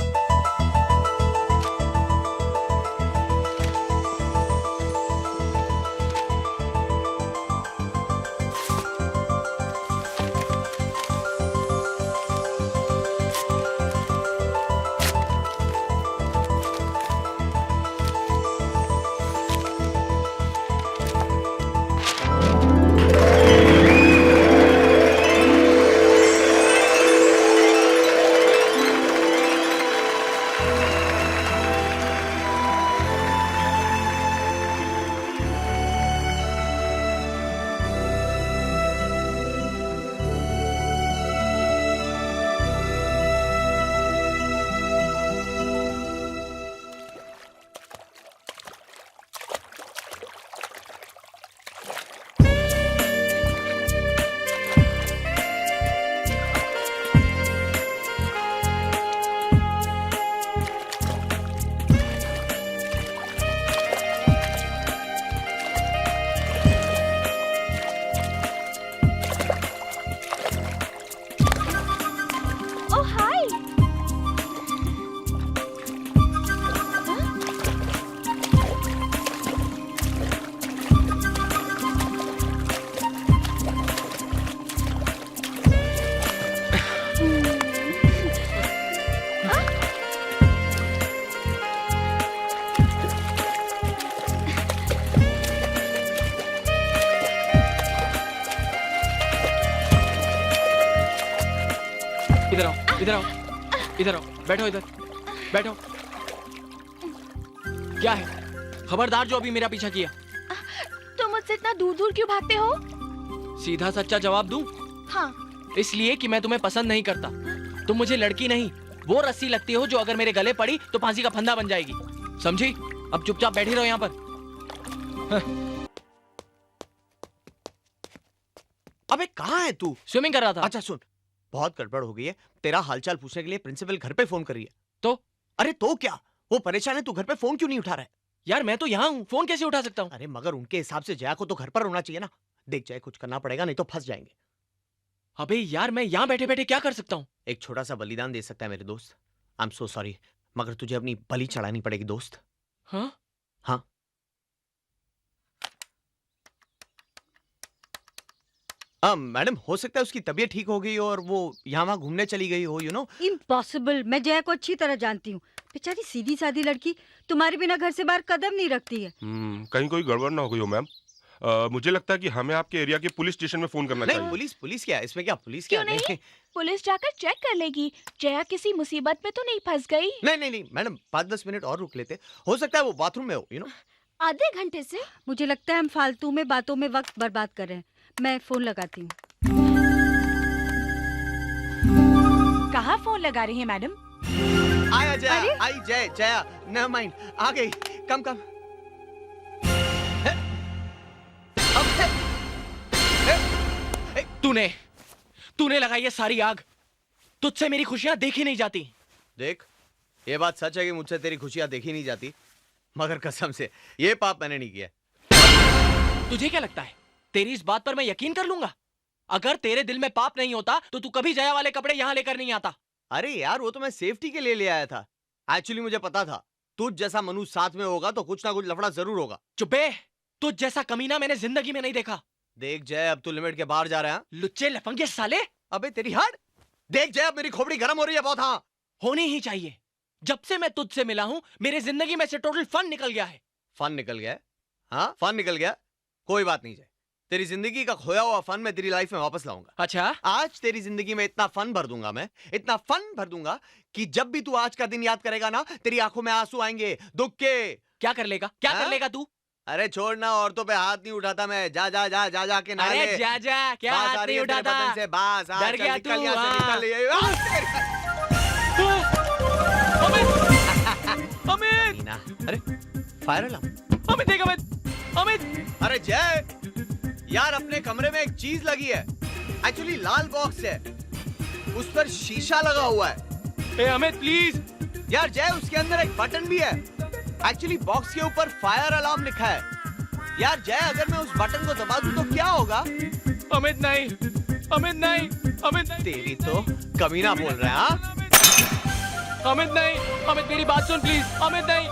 इधर आओ, इधर आओ, इधर आओ, बैठो इधर, बैठो। क्या है? खबरदार जो अभी मेरा पीछा किया। तुम मुझसे इतना दूर दूर क्यों भागते हो? सीधा सच्चा जवाब दूं? हाँ। इसलिए कि मैं तुम्हें पसंद नहीं करता। तुम मुझे लड़की नहीं, वो रस्सी लगती हो जो अगर मेरे गले पड़ी तो फांसी का फंदा बन जाएगी। समझी? अब चुपचाप बैठी रहो यहाँ पर। अबे कहाँ है तू? स्विमिंग कर रहा था। अच्छा सुन, बहुत गड़बड़ हो गई है। तेरा हालचाल पूछने के लिए प्रिंसिपल घर पे फोन कर रही है। तो? अरे तो क्या, वो परेशान है, तू घर पे फोन क्यों नहीं उठा रहा है? यार मैं तो यहाँ हूँ, फोन कैसे उठा सकता हूँ? अरे मगर उनके हिसाब से जया को तो घर पर होना चाहिए ना। देख जया, कुछ करना पड़ेगा नहीं तो फंस जाएंगे। अबे यार मैं यहाँ बैठे बैठे क्या कर सकता हूँ? एक छोटा सा बलिदान दे सकता है मेरे दोस्त। आई एम सो सॉरी, मगर तुझे अपनी बलि चढ़ानी पड़ेगी दोस्त। हाँ? हाँ। मैडम, हो सकता है उसकी तबीयत ठीक हो गई हो और वो यहाँ वहाँ घूमने चली गई हो, यू नो। इम्पॉसिबल। मैं जया को अच्छी तरह जानती हूँ। बेचारी सीधी सादी लड़की तुम्हारे बिना घर से बाहर कदम नहीं रखती है। कहीं कोई गड़बड़ ना हो गई हो मैम। मुझे लगता है कि हमें आपके एरिया के पुलिस स्टेशन में फोन करना चाहिए। नहीं, पुलिस क्या? इसमें क्या पुलिस क्यों क्या? नहीं? पुलिस जाकर चेक कर लेगी, जया किसी मुसीबत में तो नहीं फंस गई। नहीं मैडम, 5-10 मिनट और रुक लेते। हो सकता है वो बाथरूम में हो, यू नो। आधे घंटे से मुझे लगता है हम फालतू में बातों में वक्त बर्बाद कर रहे हैं। मैं फोन लगाती हूँ। कहाँ फोन लगा रही है मैडम? आया जया, आई जया, नेवर माइंड, आ गई। कम। तूने लगाई है सारी आग। तुझसे मेरी खुशियां देखी नहीं जाती। देख, ये बात सच है कि मुझसे तेरी खुशियां देखी नहीं जाती, मगर कसम से ये पाप मैंने नहीं किया। तुझे क्या लगता है तेरी इस बात पर मैं यकीन कर लूंगा? अगर तेरे दिल में पाप नहीं होता तो तू कभी जया वाले कपड़े यहाँ लेकर नहीं आता। अरे यार वो तो मैं सेफ्टी के लिए ले आया था। एक्चुअली मुझे पता था तुझ जैसा मनुष्य साथ में होगा तो कुछ ना कुछ लफड़ा जरूर होगा। चुप बे, तुझ जैसा कमीना मैंने जिंदगी में नहीं देखा। देख जय अब तू लिमिट के बाहर जा रहा है। लुच्चे लफंगे साले। अबे तेरी हट। देख जय अब मेरी खोपड़ी गर्म हो रही है बहुत। हाँ होनी ही चाहिए। जब से मैं तुझसे मिला हूं मेरे जिंदगी में से टोटल फन निकल गया है। फन निकल गया? हाँ फन निकल गया, कोई बात नहीं जय। तेरी जिंदगी का खोया हुआ फन मैं तेरी लाइफ में वापस लाऊंगा। अच्छा आज तेरी जिंदगी में इतना फन भर दूंगा मैं, इतना फन भर दूंगा कि जब भी तू आज का दिन याद करेगा ना तेरी आंखों में आंसू आएंगे दुख के। क्या कर लेगा, क्या कर लेगा तू? अरे छोड़ना, औरतों पे हाथ नहीं उठाता मैं। जा जा जा जा जा के नहा ले। अरे जा जा, क्या हाथ नहीं उठाता? से बास डर गया तू? अमित अरे फायर अलार्म। अमित देख अमित, अमित अरे जय यार अपने कमरे में एक चीज लगी है। एक्चुअली लाल बॉक्स है, उस पर शीशा लगा हुआ है। ए अमित प्लीज यार जय उसके अंदर एक बटन भी है। एक्चुअली बॉक्स के ऊपर फायर अलार्म लिखा है। यार जय अगर मैं उस बटन को दबा दूं तो क्या होगा? अमित नहीं, अमित नहीं, अमित नहीं। तेरी तो कमीना बोल रहा है। हाँ अमित नहीं, अमित मेरी बात सुन प्लीज। अमित नहीं।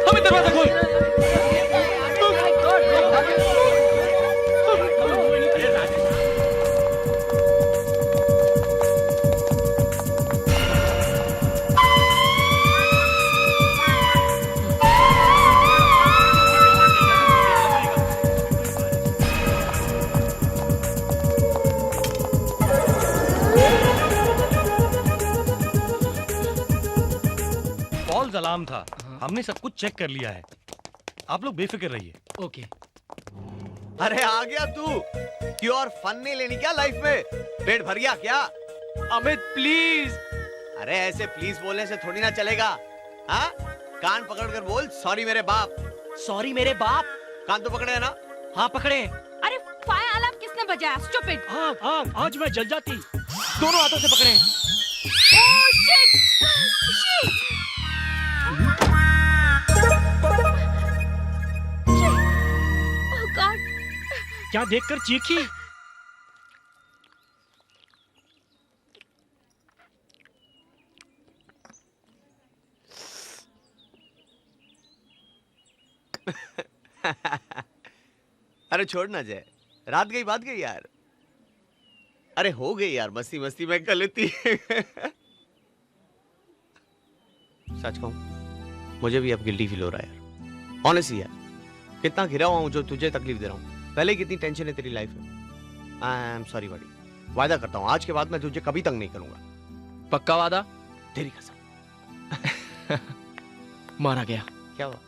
अमित दरवाजा खोल। फॉल्स अलार्म था, हमने सब कुछ चेक कर लिया है। आप लोग बेफिक्र रहिए। ओके। अरे आ गया तू। क्यों और फन नहीं लेनी क्या लाइफ में? पेट भर गया क्या? अमित प्लीज। अरे ऐसे प्लीज बोलने से थोड़ी ना चलेगा। हाँ कान पकड़ कर बोल सॉरी मेरे बाप। सॉरी मेरे बाप? कान तो पकड़े है ना? हाँ पकड़े। अरे फायर अलार्म किसने बजाया? स्टूपिड। हाँ आज मैं जल जाती। दोनों हाथों से पकड़े। Oh shit! शिट! ओह गॉड! क्या देखकर चीखी? अरे छोड़ ना जय, रात गई बात गई यार। अरे हो गई यार, मस्ती मस्ती में गलती। सच कहूं मुझे भी अब गिल्टी फील हो रहा है यार। ऑनेस्टली यार कितना घिरा हुआ हूं जो तुझे तकलीफ दे रहा हूं। पहले कितनी टेंशन है तेरी लाइफ में। आई एम सॉरी बड़ी। वादा करता हूं आज के बाद मैं तुझे कभी तंग नहीं करूंगा। पक्का वादा? तेरी कसम। मारा गया। क्या हुआ?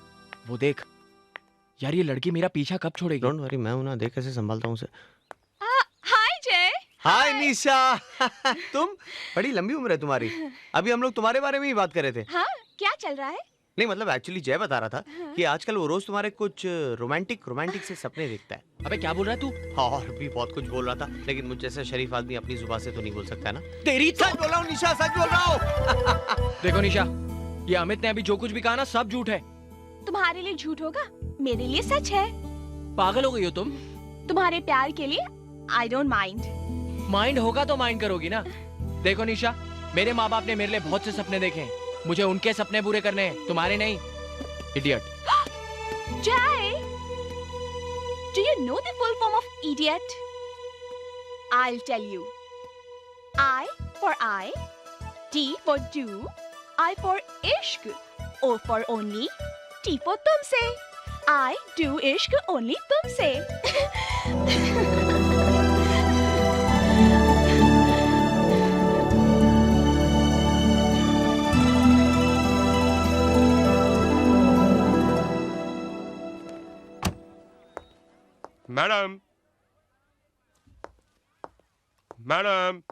वो देख यार, ये लड़की मेरा पीछा कब छोड़ेगी? डोंट वरी, मैं हूं ना, देख कैसे संभालता हूं उसे। हाय जय। हाय निशा। तुम बड़ी लंबी उम्र है तुम्हारी। अभी हम लोग तुम्हारे बारे में ही बात कर रहे थे। हाँ क्या चल रहा है? नहीं मतलब एक्चुअली जय बता रहा था कि आजकल वो रोज तुम्हारे कुछ रोमांटिक से सपने देखता है। अबे क्या बोल रहा है तू? और भी बहुत कुछ बोल रहा था, लेकिन मुझ जैसा शरीफ आदमी अपनी जुबान से तो नहीं बोल सकता है ना। तेरी सच बोल रहा हूँ निशा, सच बोल रहा हूँ। देखो निशा, ये अमित ने अभी जो कुछ भी कहा ना सब झूठ है। तुम्हारे लिए झूठ होगा, मेरे लिए सच है। पागल हो गई हो तुम? तुम्हारे प्यार के लिए आई डोंट माइंड। माइंड होगा तो माइंड करोगी ना। देखो निशा, मेरे माँ बाप ने मेरे लिए बहुत से सपने देखे हैं। मुझे उनके सपने पूरे करने हैं, तुम्हारे नहीं। Idiot. Jai, do you know the full form of idiot? I'll tell you. I for I, D for do, I for ishq, O for only, T for तुमसे. I do ishq only तुमसे. Madam, madam.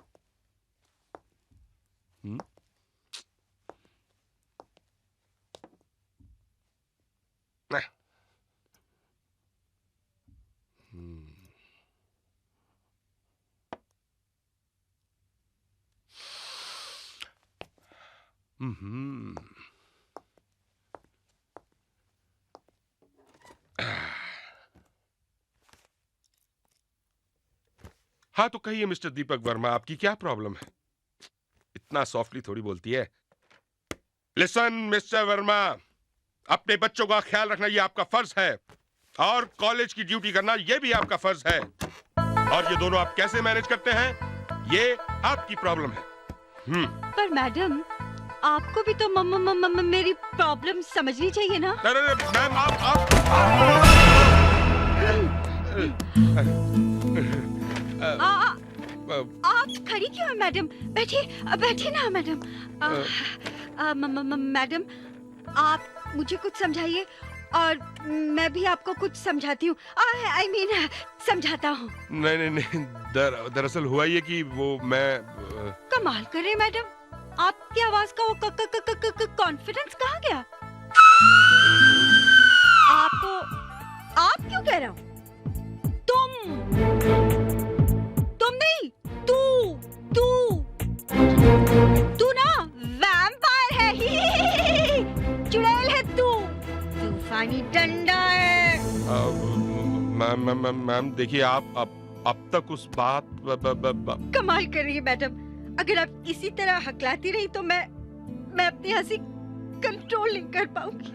हाँ तो कहिए mister Deepak Verma, आपकी क्या problem है? इतना softly थोड़ी बोलती है। लिसन मिस्टर वर्मा, अपने बच्चों का ख्याल रखना ये आपका फर्ज है, और कॉलेज की ड्यूटी करना ये भी आपका फर्ज है। और ये दोनों आप कैसे मैनेज करते हैं, ये आपकी प्रॉब्लम है। पर मैडम, आपको भी तो मेरी प्रॉब्लम समझनी चाहिए ना। अरे मैम, आप खड़ी क्यों हैं मैडम? बैठिए बैठिए ना मैडम। मैडम, आप मुझे कुछ समझाइए और मैं भी आपको कुछ समझाती हूँ। I mean, समझाता हूँ। नहीं, दरअसल हुआ ये कि वो मैं कमाल कर रहे मैडम, आपकी आवाज का वो कॉन्फिडेंस कहाँ गया? आप क्यों कह रहा हूँ? तुम नहीं, तू ना वैम्पायर है, चुड़ैल है तू, तूफानी डंडा है। मैम देखिए, आप अब तक उस बात कमाल कर रही है मैडम, अगर आप इसी तरह हकलाती रही तो मैं अपनी हंसी कंट्रोल नहीं कर पाऊंगी।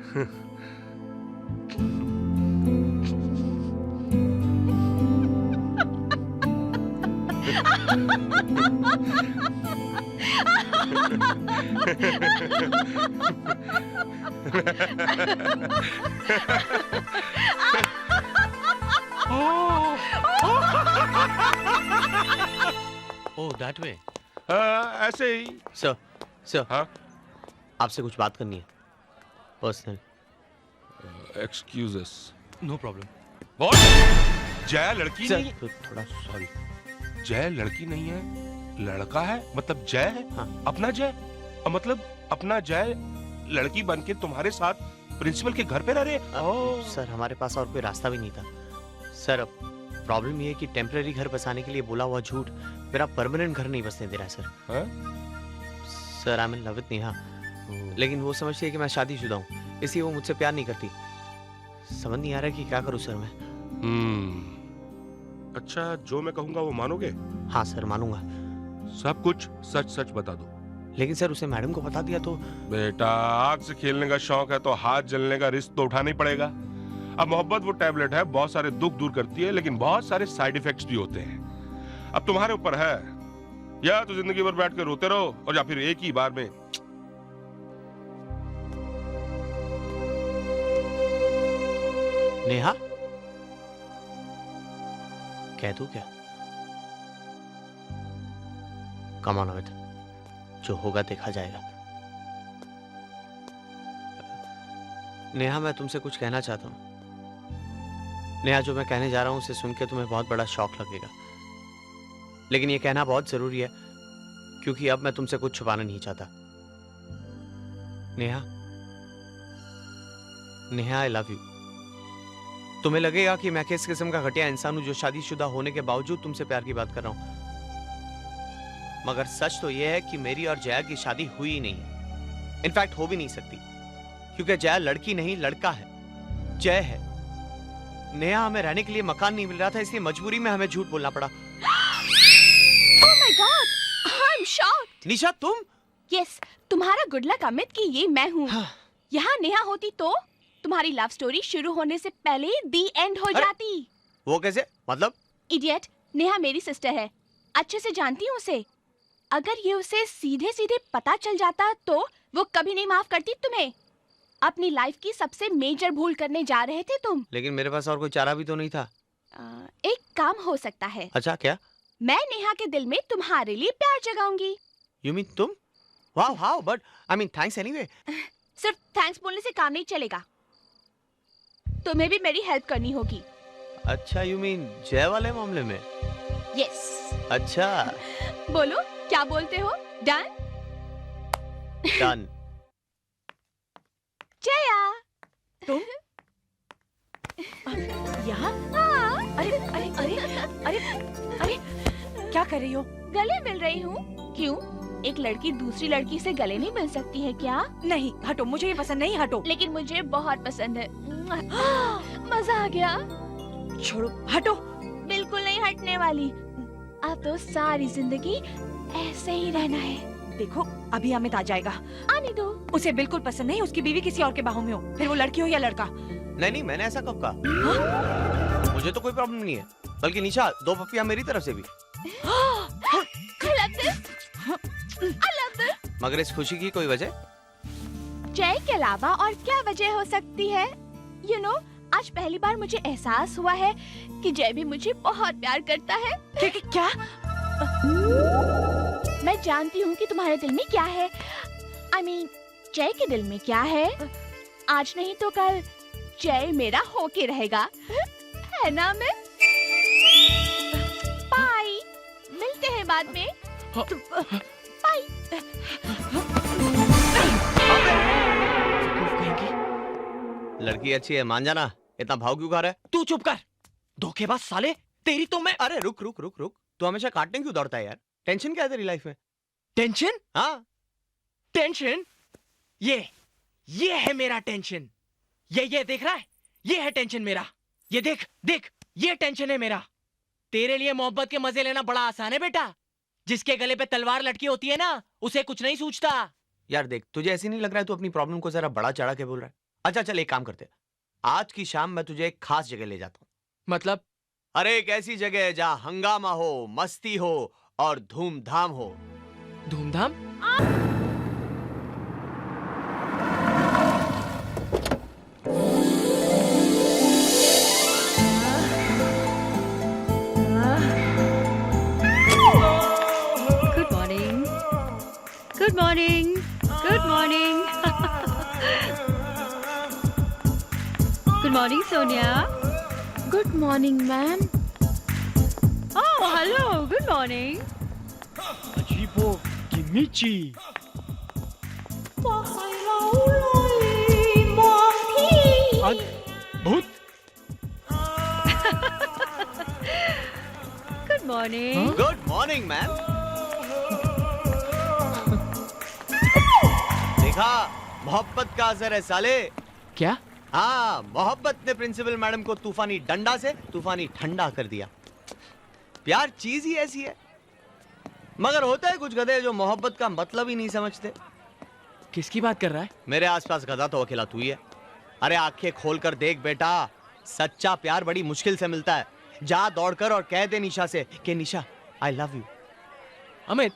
Oh that way. ऐसे ही। सर हाँ, आपसे कुछ बात करनी है, personal. Excuse us. No problem. What? Jay लड़की नहीं? थोड़ा सॉरी। जय लड़की नहीं है, लड़का है, मतलब जय है। हाँ। अपना जय, मतलब अपना जय लड़की बनके तुम्हारे साथ प्रिंसिपल के घर पे रह रहे। सर हमारे पास और कोई रास्ता भी नहीं था सर। अब प्रॉब्लम ये है कि टेम्पररी घर बसाने के लिए बोला हुआ झूठ मेरा परमानेंट घर नहीं बसने दे रहा है sir. Sir I am in love with Neha, लेकिन वो समझती है कि मैं शादीशुदा हूँ, इसलिए वो मुझसे प्यार नहीं करती। समझ नहीं आ रहा कि क्या करूँ सर मैं। अच्छा, जो मैं कहूँगा वो मानोगे? हाँ सर मानूंगा। सब कुछ सच सच बता दो। लेकिन सर उसे मैडम को बता दिया तो। बेटा, आग से खेलने का शौक है तो हाथ जलने का रिस्क तो उठाना ही पड़ेगा। अब मोहब्बत वो टैबलेट है, बहुत सारे दुख दूर करती है, लेकिन बहुत सारे साइड इफेक्ट्स भी होते हैं। अब तुम्हारे ऊपर है, या तो जिंदगी भर बैठ कर रोते रहो, और या फिर एक ही बार में नेहा कह दूं क्या? कम ऑन अमित, जो होगा देखा जाएगा। नेहा मैं तुमसे कुछ कहना चाहता हूँ। नेहा, जो मैं कहने जा रहा हूँ उसे सुन के तुम्हें बहुत बड़ा शौक लगेगा, लेकिन ये कहना बहुत जरूरी है क्योंकि अब मैं तुमसे कुछ छुपाना नहीं चाहता। Neha, Neha I love you. तुम्हें लगेगा कि मैं किस किस्म का घटिया इंसान हूं जो शादीशुदा होने के बावजूद तुमसे प्यार की बात कर रहा हूं, मगर सच तो यह है कि मेरी और जया की शादी हुई ही नहीं है। इनफैक्ट हो भी नहीं सकती, क्योंकि जया लड़की नहीं लड़का है, जय है। नेहा, हमें रहने के लिए मकान नहीं मिल रहा था, इसलिए मजबूरी में हमें झूठ बोलना पड़ा। Oh my God! I'm shocked. निशा तुम? Yes, तुम्हारा गुड लक अमित कि ये मैं हूँ। यहाँ नेहा होती तो तुम्हारी लव स्टोरी शुरू होने से पहले दी एंड हो जाती। वो कैसे? मतलब? इडियट, नेहा मेरी सिस्टर है, अच्छे से जानती हूँ उसे। अगर ये उसे सीधे सीधे पता चल जाता तो वो कभी नहीं माफ करती तुम्हें। अपनी लाइफ की सबसे मेजर भूल करने जा रहे थे तुम। लेकिन मेरे पास और कोई चारा भी तो नहीं था। एक काम हो सकता है। अच्छा, क्या? मैं नेहा के दिल में तुम्हारे लिए प्यार जगाऊंगी। You mean तुम? Wow, how? But I mean thanks anyway. सिर्फ थैंक्स बोलने से काम नहीं चलेगा, तुम्हें भी मेरी हेल्प करनी होगी। अच्छा, you mean जय वाले मामले में? Yes. अच्छा। बोलो, क्या बोलते हो? Done? Done. जया, तुम? यहाँ? अरे अरे अरे अरे अरे क्या कर रही हो? गले मिल रही हूँ। क्यों? एक लड़की दूसरी लड़की से गले नहीं मिल सकती है क्या? नहीं, हटो, मुझे ये पसंद नहीं, हटो। लेकिन मुझे बहुत पसंद है। मजा आ गया। छोड़ो, हटो। बिल्कुल नहीं हटने वाली। अब तो सारी जिंदगी ऐसे ही रहना है। देखो अभी अमित आ जाएगा, आने दो। उसे बिल्कुल पसंद नहीं उसकी बीवी किसी और के बाहों में हो, फिर वो लड़की हो या लड़का। नहीं मैंने ऐसा कब कहा? मुझे तो कोई प्रॉब्लम नहीं है, बल्कि निशा 2 पप्पियां मेरी तरफ से भी। मगर इस खुशी की कोई वजह? जय के अलावा और क्या वजह हो सकती है? You know, आज पहली बार मुझे एहसास हुआ है कि जय भी मुझे बहुत प्यार करता है। क्या? मैं जानती हूँ कि तुम्हारे दिल में क्या है। I mean, जय के दिल में क्या है? आज नहीं तो कल जय मेरा होके रहेगा, है ना? मैं बाय, मिलते हैं बाद में। बाय। लड़की अच्छी है, मान जाना। इतना भाव क्यों खा रहा है? तू चुप कर, धोखेबाज साले। तेरी तो मैं। अरे रुक। तू हमेशा काटने क्यों दौड़ता है यार? टेंशन क्या है तेरी लाइफ में? टेंशन? हाँ टेंशन? ये है मेरा टेंशन। ये देख रहा है? ये है टेंशन मेरा। ये देख, ये टेंशन है मेरा। तेरे लिए मोहब्बत के मजे लेना बड़ा आसान है बेटा। जिसके गले पे तलवार लटकी होती है ना, उसे कुछ नहीं सूझता। यार देख, तुझे ऐसी नहीं लग रहा है तू अपनी प्रॉब्लम को जरा बड़ा चढ़ा के बोल रहा है? अच्छा चल एक काम करते हैं, आज की शाम मैं तुझे एक खास जगह ले जाता हूँ। मतलब? अरे एक ऐसी जगह जहाँ हंगामा हो, मस्ती हो और धूमधाम हो। धूमधाम? Good morning. Good morning. Good morning, Sonia. Good morning, ma'am. Oh, hello. Good morning. अजीबो किमिची। अद्भुत। Good morning. Good morning ma'am. देखा, मोहब्बत का असर है साले। क्या? हाँ, मोहब्बत ने प्रिंसिपल मैडम को तूफानी डंडा से तूफानी ठंडा कर दिया। प्यार चीज ही ऐसी है। मगर होता है कुछ गधे जो मोहब्बत का मतलब ही नहीं समझते। किसकी बात कर रहा है? मेरे आसपास गधा तो अकेला तू ही है। अरे आंखें खोल कर देख बेटा, सच्चा प्यार बड़ी मुश्किल से मिलता है। जा दौड़कर और कह दे निशा से कि निशा आई लव यू। अमित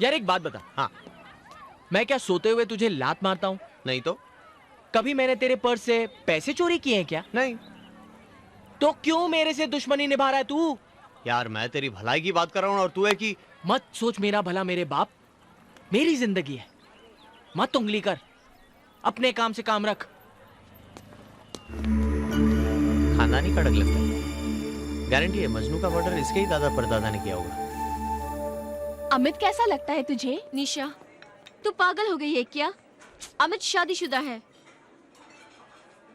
यार एक बात बता। हाँ। मैं क्या सोते हुए तुझे लात मारता हूँ? नहीं तो। कभी मैंने तेरे पर्स से पैसे चोरी किए हैं क्या? नहीं। तो क्यों मेरे से दुश्मनी निभा रहा है तू? यार मैं तेरी भलाई की बात कर रहा हूँ और तू है कि मत सोच मेरा भला मेरे बाप। मेरी जिंदगी है, मत उंगली कर। अपने काम से काम रख। खानदानी कड़क लगता है। गारंटी है मजनू का मर्डर इसके ही दादा परदादा ने किया होगा। अमित कैसा लगता है तुझे? निशा, तू पागल हो गई है क्या? अमित शादीशुदा है।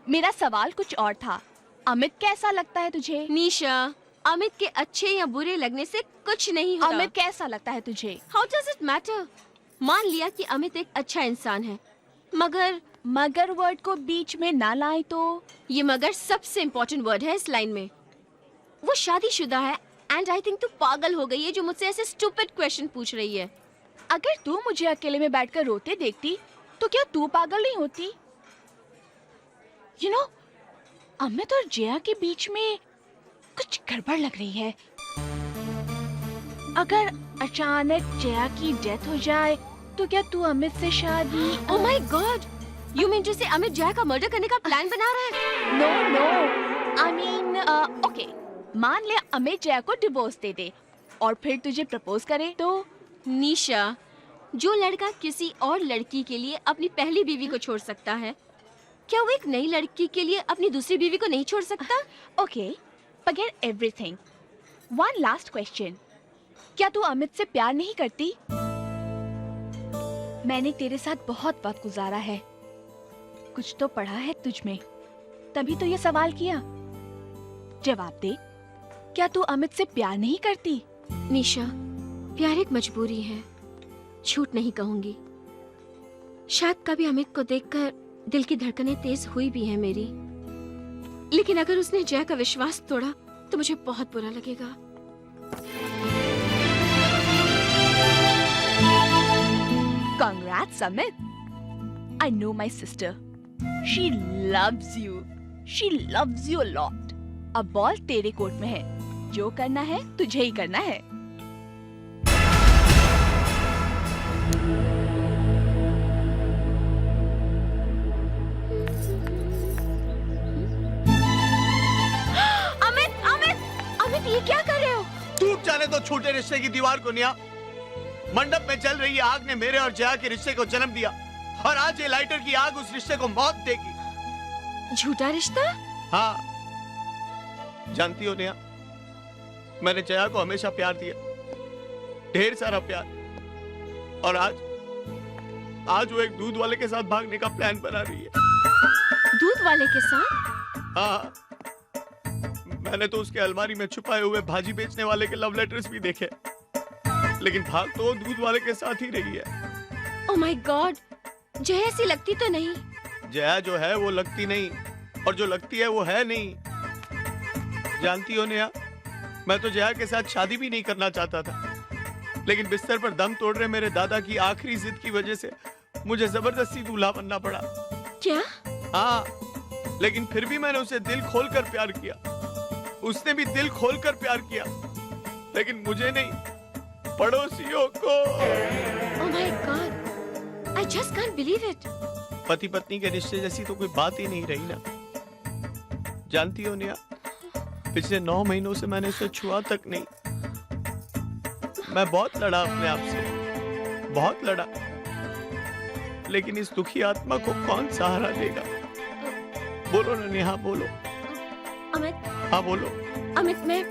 मेरा सवाल कुछ और था। अमित कैसा लगता है तुझे? निशा, अमित के अच्छे या बुरे लगने से कुछ नहीं होता। अमित कैसा लगता है तुझे? How does it matter? मान लिया कि अमित एक अच्छा इंसान है, मगर वर्ड को बीच में ना लाए तो। ये मगर सबसे इम्पोर्टेंट वर्ड है इस लाइन में। वो शादीशुदा है एंड आई थिंक तू पागल हो गई है जो मुझसे ऐसे स्टूपिड क्वेश्चन पूछ रही है। अगर तू मुझे अकेले में बैठकर रोते देखती तो क्या तू पागल नहीं होती? You know, अमित और जया के बीच में कुछ गड़बड़ लग रही है। अगर अचानक जया की डेथ हो जाए तो क्या तू अमित से शादी? Oh my God, you mean जैसे अमित जया का मर्डर करने का प्लान बना रहा है? नो, आई मीन ओके, मान ले अमित जया को डिवोर्स दे दे और फिर तुझे प्रपोज करे तो? निशा, जो लड़का किसी और लड़की के लिए अपनी पहली बीवी को छोड़ सकता है, क्या वो एक नई लड़की के लिए अपनी दूसरी बीवी को नहीं छोड़ सकता? Okay, forget everything. One last question. क्या तू अमित से प्यार नहीं करती? मैंने तेरे साथ बहुत वक्त गुजारा है, कुछ तो पढ़ा है तुझ में, तभी तो ये सवाल किया। जवाब दे, क्या तू अमित से प्यार नहीं करती? निशा, प्यार एक मजबूरी है, झूठ नहीं कहूंगी। शायद कभी अमित को देखकर दिल की धड़कनें तेज हुई भी है मेरी, लेकिन अगर उसने जया का विश्वास तोड़ा तो मुझे बहुत बुरा लगेगा। Congrats, Amit. I know my sister. She loves you. She loves you a lot. अब बॉल तेरे कोर्ट में है. जो करना है तुझे ही करना है. अमित ये क्या कर रहे हो? टूट जाने दो छोटे रिश्ते की दीवार को निया। मंडप में जल रही आग ने मेरे और जया के रिश्ते को जन्म दिया और आज ये लाइटर की आग उस रिश्ते को मौत देगी। झूठा रिश्ता? हाँ, जानती हो निया, मैंने जया को हमेशा प्यार दिया, ढेर सारा प्यार, और आज वो एक दूध वाले के साथ भागने का प्लान बना रही है। दूध वाले के साथ? हाँ, मैंने तो उसके अलमारी में छुपाए हुए भाजी बेचने वाले के लव लेटर्स भी देखे, लेकिन भाग तो दूध वाले के साथ ही रही है। ओह माय गॉड, जया ऐसी लगती तो नहीं। जया जो है वो लगती नहीं, और जो लगती है वो है नहीं। जानती हो नेहा, मैं तो जया के साथ शादी भी नहीं करना चाहता था, लेकिन बिस्तर पर दम तोड़ रहे मेरे दादा की आखिरी जिद की वजह से मुझे जबरदस्ती दूल्हा बनना पड़ा। क्या? हाँ, लेकिन फिर भी मैंने उसे दिल खोलकर प्यार किया, उसने भी दिल खोलकर प्यार किया, लेकिन मुझे नहीं, पड़ोसियों को। Oh my God, I just can't believe it. पति पत्नी के रिश्ते जैसी तो कोई बात ही नहीं रही ना। जानती हो निया, पिछले 9 महीनों से मैंने उसे छुआ तक नहीं। मैं बहुत लड़ा अपने आप से, बहुत लड़ा, लेकिन इस दुखी आत्मा को कौन सहारा देगा? बोलो ना नेहा, बोलो। अमित। हाँ बोलो। अमित, मैं।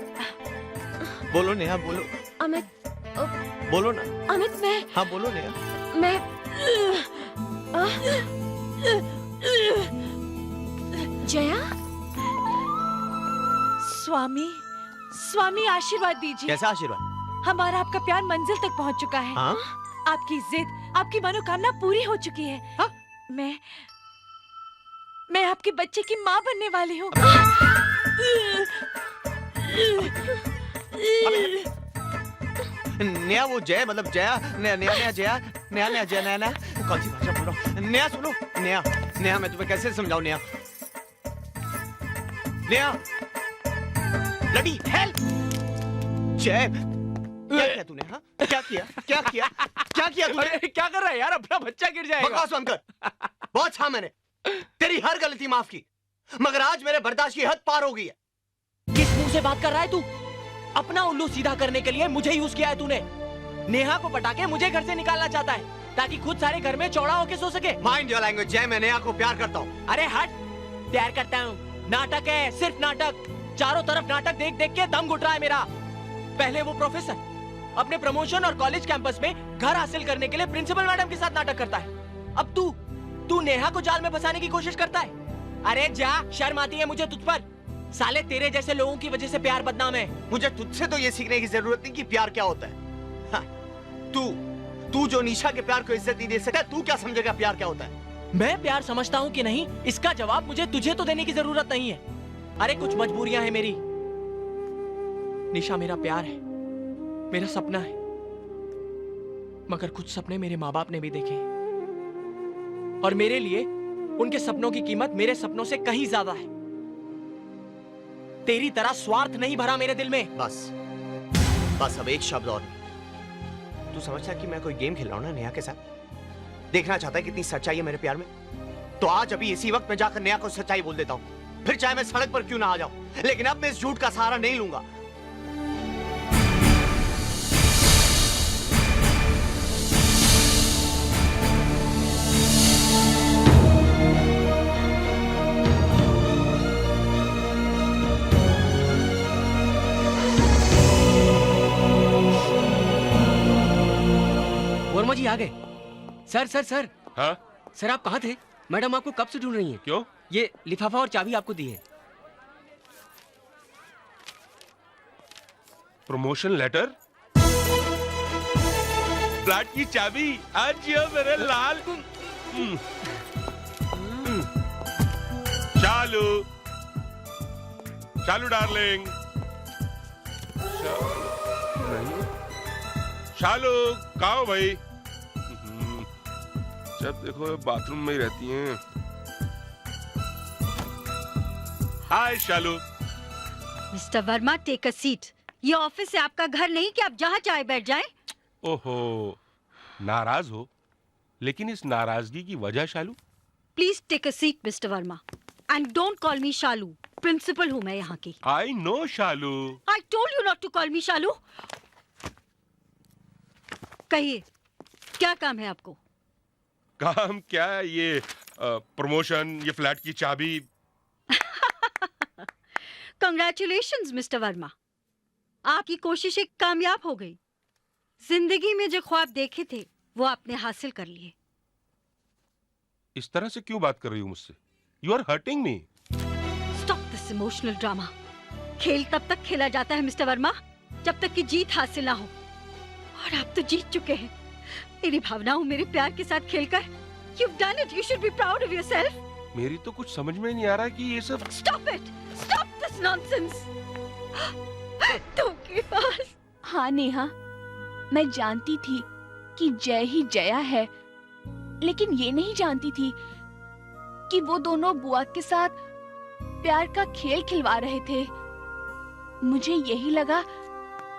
बोलो नेहा, बोलो। अमित। बोलो ना। अमित, मैं। हाँ बोलो नेहा। मैं। जया। स्वामी आशीर्वाद दीजिए। कैसा आशीर्वाद? हमारा आपका प्यार मंजिल तक पहुंच चुका है। हाँ? आपकी जिद, आपकी मनोकामना पूरी हो चुकी है। हाँ? मैं आपके बच्चे की माँ बनने वाली हूँ। नया वो जय मतलब जया, नया जया, नया जया, नया कौन सी भाषा बोल रहा हूँ? नया सुनो, नया मैं तुम्हें कैसे समझाऊं? नया लड़ी हेल्प। जय, क्या किया तूने? हाँ, क्या किया तूने? अरे क्या कर रहा है यार, अपना बच्चा गिर जाएगा। बकवास बंद कर। बहुत छा मैंने तेरी हर गलती माफ की, मगर आज मेरे बर्दाश्त की हद पार हो गई है। किस मुंह से बात कर रहा है तू? अपना उल्लू सीधा करने के लिए मुझे यूज किया है तूने। नेहा को पटा के मुझे घर से निकालना चाहता है ताकि खुद सारे घर में चौड़ा होके सो सके। माइंड योर लैंग्वेज जय, मैं नेहा को प्यार करता हूँ। अरे हट, प्यार करता हूँ? नाटक है, सिर्फ नाटक। चारों तरफ नाटक देख देख के दम घुट रहा है मेरा। पहले वो प्रोफेसर अपने प्रमोशन और कॉलेज कैंपस में घर हासिल करने के लिए प्रिंसिपल मैडम के साथ नाटक करता है। अब तू नेहा को जाल में फंसाने की कोशिश करता है। अरे जा, शर्म आती है मुझे तुझ पर। साले तेरे जैसे लोगों की वजह से प्यार बदनाम है। मुझे तुझसे तो ये सीखने की जरूरत नहीं कि प्यार क्या होता है। हाँ, तू जो निशा के प्यार को इज्जत नहीं दे सकता, तू क्या समझेगा प्यार क्या होता है? मैं प्यार समझता हूँ कि नहीं, इसका जवाब मुझे तुझे तो देने की जरूरत नहीं है। अरे कुछ मजबूरियां हैं मेरी। निशा मेरा प्यार है, मेरा सपना है, मगर कुछ सपने मेरे माँ बाप ने भी देखे और मेरे लिए उनके सपनों की कीमत मेरे सपनों से कहीं ज्यादा है। तेरी तरह स्वार्थ नहीं भरा मेरे दिल में। बस अब एक शब्द और नहीं। तू समझता कि मैं कोई गेम खेल रहा हूं ना नेहा के साथ? देखना चाहता है कितनी सच्चाई है मेरे प्यार में? तो आज अभी इसी वक्त मैं जाकर नेहा को सच्चाई बोल देता हूं, फिर चाहे मैं सड़क पर क्यों ना आ जाऊं, लेकिन अब मैं इस झूठ का सहारा नहीं लूंगा। वर्मा जी आ गए। सर। हाँ? सर आप कहाँ थे? मैडम आपको कब से ढूंढ रही हैं। क्यों? ये लिफाफा और चाबी आपको दी है। प्रमोशन लेटर, फ्लैट की चाबी, आज ये मेरे लाल। चालू डार्लिंग। शालू कहाँ हो भाई? जब देखो बाथरूम में ही रहती हैं। Hi Shalu. Mister Verma, take a seat. ये ऑफिस है, आपका घर नहीं कि आप जहाँ चाहे बैठ जाएं। ओहो, नाराज हो? लेकिन इस नाराजगी की वजह Shalu? Please take a seat mister Verma and don't call me Shalu. Principal हूँ मैं यहाँ की। I know Shalu. I told you not to call me Shalu. कहिए, क्या काम है आपको? काम क्या है? ये प्रमोशन, ये फ्लैट की चाबी। कंग्रेचुलेशंस मिस्टर वर्मा, आपकी कोशिशें कामयाब हो गई। जिंदगी में जो ख्वाब देखे थे वो आपने हासिल कर लिए। इस तरह से क्यों बात कर रही हो मुझसे? You are hurting me. Stop this emotional drama. खेल तब तक खेला जाता है मिस्टर वर्मा जब तक कि जीत हासिल ना हो, और आप तो जीत चुके हैं। मेरी भावनाओं, मेरे प्यार के साथ खेलकर you've done it. You should be proud of yourself. मेरी तो कुछ समझ में नहीं आ रहा कि ये सब। Stop it. Stop this nonsense. धोखेबाज। हाँ नेहा, मैं जानती थी कि जय ही जया है, लेकिन ये नहीं जानती थी कि वो दोनों बुआ के साथ प्यार का खेल खिलवा रहे थे। मुझे यही लगा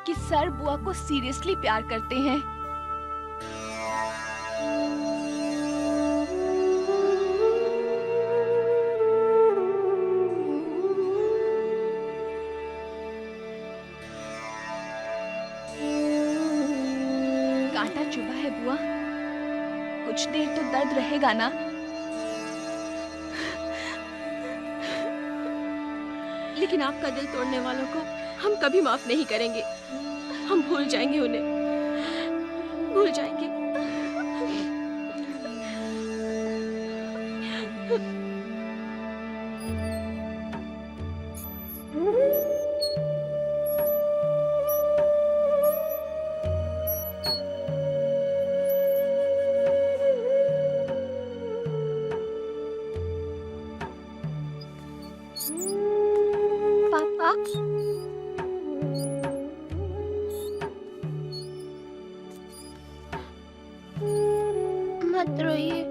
कि सर बुआ को सीरियसली प्यार करते हैं। कांटा चुभा है बुआ, कुछ देर तो दर्द रहेगा ना? लेकिन आपका दिल तोड़ने वालों को हम कभी माफ नहीं करेंगे। हम भूल जाएंगे उन्हें, भूल जाएंगे। पापा, मत रोइए।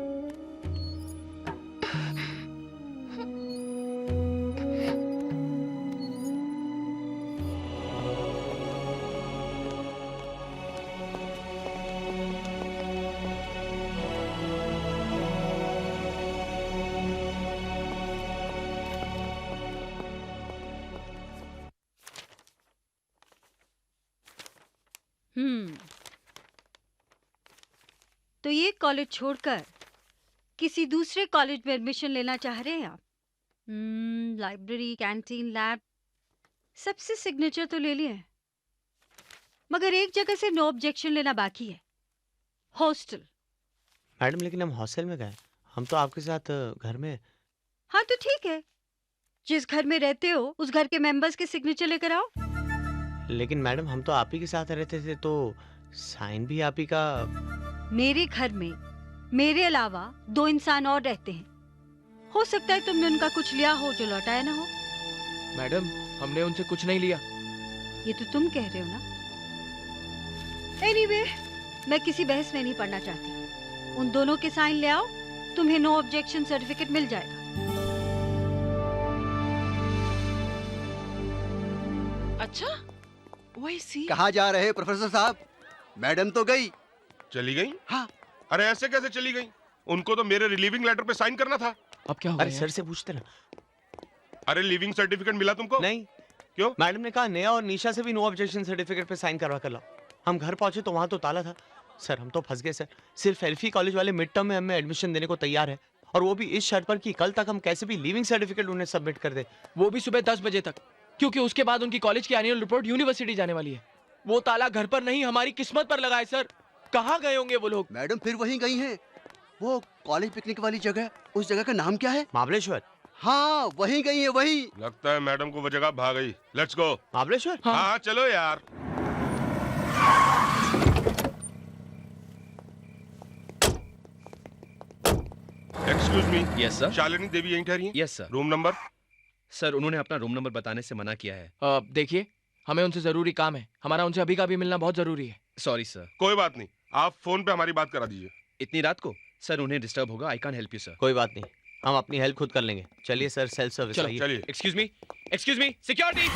तो ये कॉलेज छोड़कर किसी दूसरे कॉलेज में एडमिशन लेना चाह रहे हैं आप? लाइब्रेरी, कैंटीन, लैब, सबसे सिग्नेचर तो ले लिए, मगर एक जगह से नो ऑब्जेक्शन लेना बाकी है, हॉस्टल। मैडम लेकिन हम हॉस्टल में गए, हम तो आपके साथ घर में। हाँ तो ठीक है, जिस घर में रहते हो उस घर के मेंबर्स के सिग्नेचर लेकर आओ। लेकिन मैडम हम तो आप ही के साथ रहते थे, तो साइन भी आप ही का। मेरे घर में मेरे अलावा 2 इंसान और रहते हैं, हो सकता है तुमने उनका कुछ लिया हो जो लौटाया ना हो। मैडम हमने उनसे कुछ नहीं लिया। ये तो तुम कह रहे हो ना। एनीवे, मैं किसी बहस में नहीं पड़ना चाहती। उन दोनों के साइन ले आओ, तुम्हें नो ऑब्जेक्शन सर्टिफिकेट मिल जाएगा। अच्छा, वही सी। कहाँ जा रहे हैं प्रोफेसर साहब? मैडम तो गई। चली गई? हाँ। अरे ऐसे कैसे चली गई? उनको तो मेरे रिलीविंग लेटर पे साइन करना था। अब क्या होगा? अरे सर से पूछते ना। अरे लिविंग सर्टिफिकेट मिला तुमको? नहीं। क्यों? मैडम ने कहा नेहा और निशा से भी नो ऑब्जेक्शन सर्टिफिकेट पे साइन करवा कर लाओ। हम घर पहुंचे तो वहां तो ताला था। सर हम तो फंस गए सर। सिर्फ एल्फी कॉलेज वाले मिड टर्म में हमें एडमिशन देने को तैयार है, और वो भी इस शर्त पर कि कल तक हम कैसे भी लिविंग सर्टिफिकेट उन्हें सबमिट कर दे, वो भी सुबह 10 बजे तक, क्योंकि उसके बाद उनकी कॉलेज की एनुअल रिपोर्ट यूनिवर्सिटी जाने वाली है। वो ताला घर पर नहीं, हमारी किस्मत पर लगा है सर। कहाँ गए होंगे वो लोग? मैडम फिर वहीं गई हैं। वो कॉलेज पिकनिक वाली जगह, उस जगह का नाम क्या है? महाबलेश्वर। हाँ वहीं गई है, वही। लगता है मैडम को वो जगह भाग गई। Let's go. महाबलेश्वर? हाँ चलो यार। Excuse me. Yes sir. Shalini Devi यहीं ठहरी हैं? Yes sir. Room number? Sir उन्होंने अपना रूम नंबर बताने से मना किया है। देखिए, हमें उनसे जरूरी काम है। हमारा उनसे अभी का भी मिलना बहुत जरूरी है। Sorry sir. कोई बात नहीं, आप फोन पे हमारी बात करा दीजिए। इतनी रात को? सर उन्हें डिस्टर्ब होगा, I can't help you sir. कोई बात नहीं, हम अपनी हेल्प खुद कर लेंगे। चलिए सर, सेल्फ सर्विस। चलो चलिए। Excuse me, security.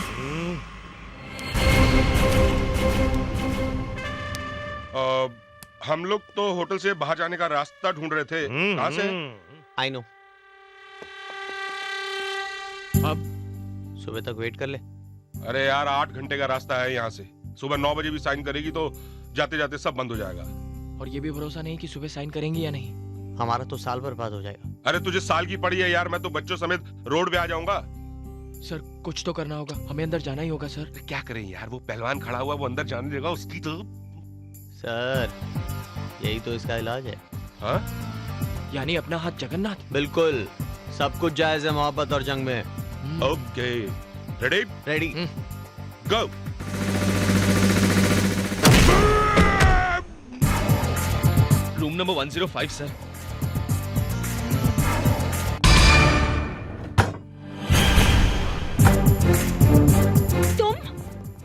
हम लोग तो होटल से बाहर जाने का रास्ता ढूंढ रहे थे। कहाँ से? I know. अब सुबह तक वेट कर ले। अरे यार 8 घंटे का रास्ता है यहाँ से। सुबह 9 बजे भी साइन करेगी तो जाते जाते सब बंद हो जाएगा। और ये भी भरोसा नहीं कि सुबह साइन करेंगी या नहीं। हमारा तो साल बर्बाद हो जाएगा। अरे तुझे साल की पड़ी है यार, मैं तो बच्चों समेत रोड पे आ जाऊंगा। सर कुछ तो करना होगा, हमें अंदर जाना ही होगा सर। क्या करें यार, वो पहलवान खड़ा हुआ, वो अंदर जाने देगा उसकी तो। सर यही तो इसका इलाज है। हाँ? यानी अपना हाथ जगन्नाथ। बिल्कुल, सब कुछ जायज है मोहब्बत और जंग में। Okay, ready? Ready. Go. Room number 105 sir.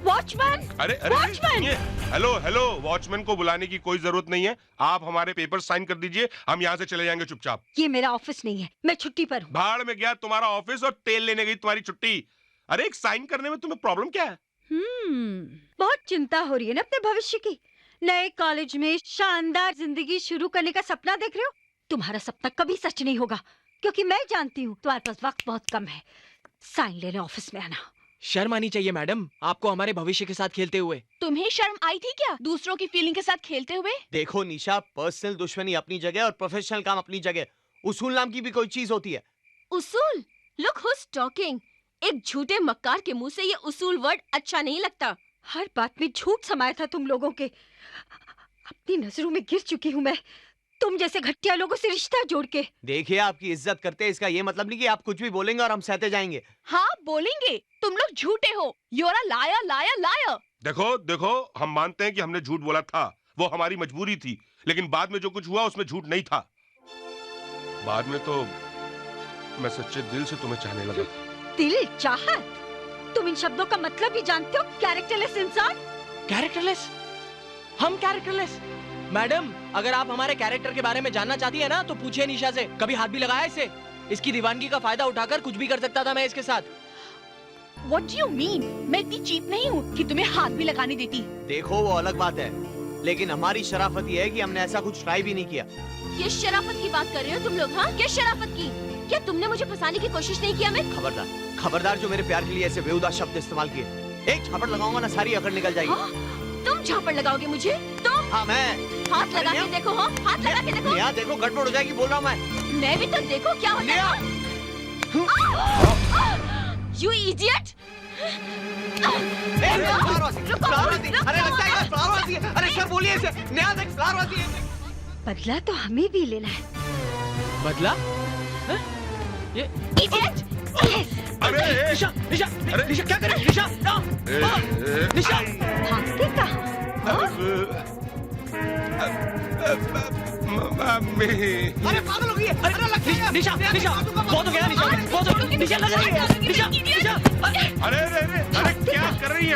Watchman! अरे वॉचमैन! हेलो, वॉचमैन को बुलाने की कोई जरूरत नहीं है। आप हमारे पेपर साइन कर दीजिए, हम यहाँ से चले जाएंगे चुपचाप। ये मेरा ऑफिस नहीं है, मैं छुट्टी पर हूँ। भाड़ में गया तुम्हारा ऑफिस और तेल लेने गई तुम्हारी छुट्टी। अरे एक साइन करने में तुम्हें प्रॉब्लम क्या है? बहुत चिंता हो रही है ना अपने भविष्य की। नए कॉलेज में शानदार जिंदगी शुरू करने का सपना देख रहे हो। तुम्हारा सपना कभी सच नहीं होगा, क्योंकि मैं जानती हूँ तुम्हारे पास वक्त बहुत कम है। साइन लेने ऑफिस में आना। शर्म आनी चाहिए मैडम, आपको हमारे भविष्य के साथ खेलते हुए। तुम्हें शर्म आई थी क्या दूसरों की फीलिंग के साथ खेलते हुए? देखो निशा, पर्सनल दुश्मनी अपनी जगह और प्रोफेशनल काम अपनी जगह। उसूल नाम की भी कोई चीज होती है। उसूल? Look who's talking. एक झूठे मक्कार के मुंह से ये उसूल वर्ड अच्छा नहीं लगता। हर बात में झूठ समाया था तुम लोगों के। अपनी नजरों में गिर चुकी हूँ मैं, तुम जैसे घटिया लोगों से रिश्ता जोड़ के। देखिए, आपकी इज्जत करते हैं, इसका ये मतलब नहीं कि आप कुछ भी बोलेंगे और हम सहते जाएंगे। हाँ बोलेंगे, तुम लोग झूठे हो। You're a liar, liar, liar। देखो, हम मानते हैं कि हमने झूठ बोला था, वो हमारी मजबूरी थी। लेकिन बाद में जो कुछ हुआ उसमें झूठ नहीं था। बाद में तो मैं सच्चे दिल से तुम्हें चाहने लगा था। दिल चाहत? तुम इन शब्दों का मतलब भी जानते हो? कैरेक्टरलेस इंसान। कैरेक्टरलेस? हम कैरेक्टरलेस? मैडम, अगर आप हमारे कैरेक्टर के बारे में जानना चाहती है ना तो पूछिए निशा से। कभी हाथ भी लगाया इसे? इसकी दीवानगी का फायदा उठाकर कुछ भी कर सकता था मैं इसके साथ। What do you mean? मैं इतनी चीप नहीं हूँ कि तुम्हें हाथ भी लगाने देती। देखो वो अलग बात है, लेकिन हमारी शराफत ये है कि हमने ऐसा कुछ ट्राई भी नहीं किया। ये शराफत की बात कर रहे हो तुम लोग? हाँ, क्या शराफत की? क्या तुमने मुझे फंसाने की कोशिश नहीं किया? मैं खबरदार जो मेरे प्यार के लिए ऐसे बेहुदा शब्द इस्तेमाल किए। एक झापड़ लगाऊंगा ना, सारी अकड़ निकल जाएगी। हाँ? तुम झापड़ लगाओगे मुझे? तुम? हाँ मैं। हाथ लगा के देखो। हाँ, हाथ लगा के देखो। यहाँ देखो, गड़बड़ हो जाएगी, बोल रहा हूँ मैं भी तो देखो क्या होता है। You idiot! अरे सर बोलिए इसे। नया देख, फ्लावरवासी है। बदला तो हमें भी लेना है। बदला? ये idiot! अरे निशा क्या करे? निशा भागते कहाँ? मम्मी। अरे पागल हो गई है। अरे लग गई है। निशा बहुत हो गया। निशा लग रही है। अरे क्या कर रही है?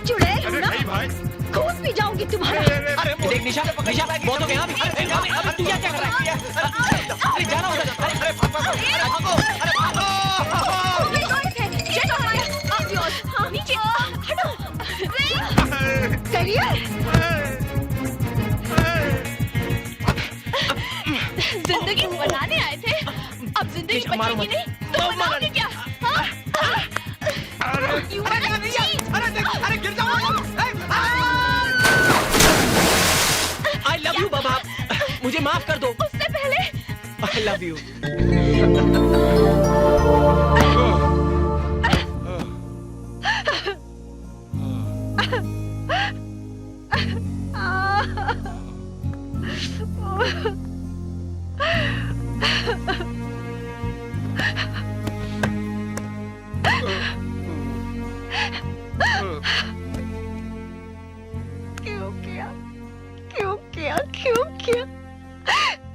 चुड़ैल हो ना? भाई खून पी जाऊंगी तुम्हारा। अरे देख निशा बहुत हो गया। अब तू क्या कर रहा है? अरे जाना होगा। अरे भागो। जिंदगी बनाने आए थे, अब जिंदगी बचेगी नहीं तो बनाओगे क्या? अरे गिर जाओ। I love you बाबा, मुझे माफ कर दो। उससे पहले I love you।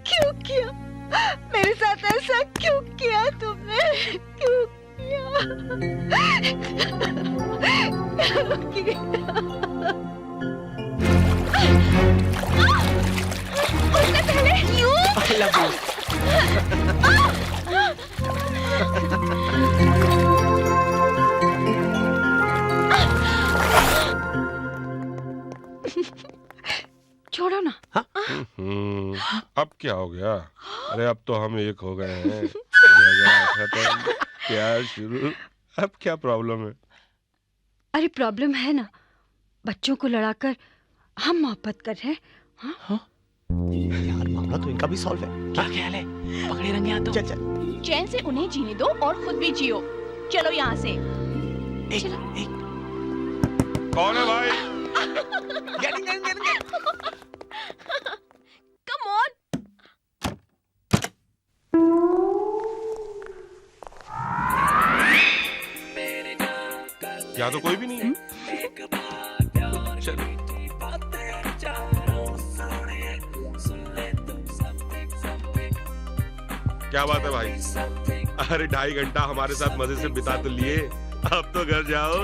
क्यों किया? मेरे साथ ऐसा क्यों किया तुमने? क्यों किया? छोड़ो ना। अब क्या हो गया? अरे अब तो हम एक हो गए हैं। झगड़ा खत्म, प्यार शुरू। अब क्या प्रॉब्लम है? अरे प्रॉब्लम है ना, बच्चों को लड़ाकर हम मोहब्बत कर रहे हैं। हाँ? यार मामला तो इनका भी सॉल्व है। क्या ख्याल है? पकड़े रंगे हाथों। चल चल। चैन से उन्हें जीने दो और खुद भी जियो। चलो यहाँ से। कौन है भाई? Come on. यहाँ तो कोई भी नहीं है। चलो। क्या बात है भाई? अरे 2.5 घंटा हमारे साथ मजे से बिता तो लिए, अब तो घर जाओ।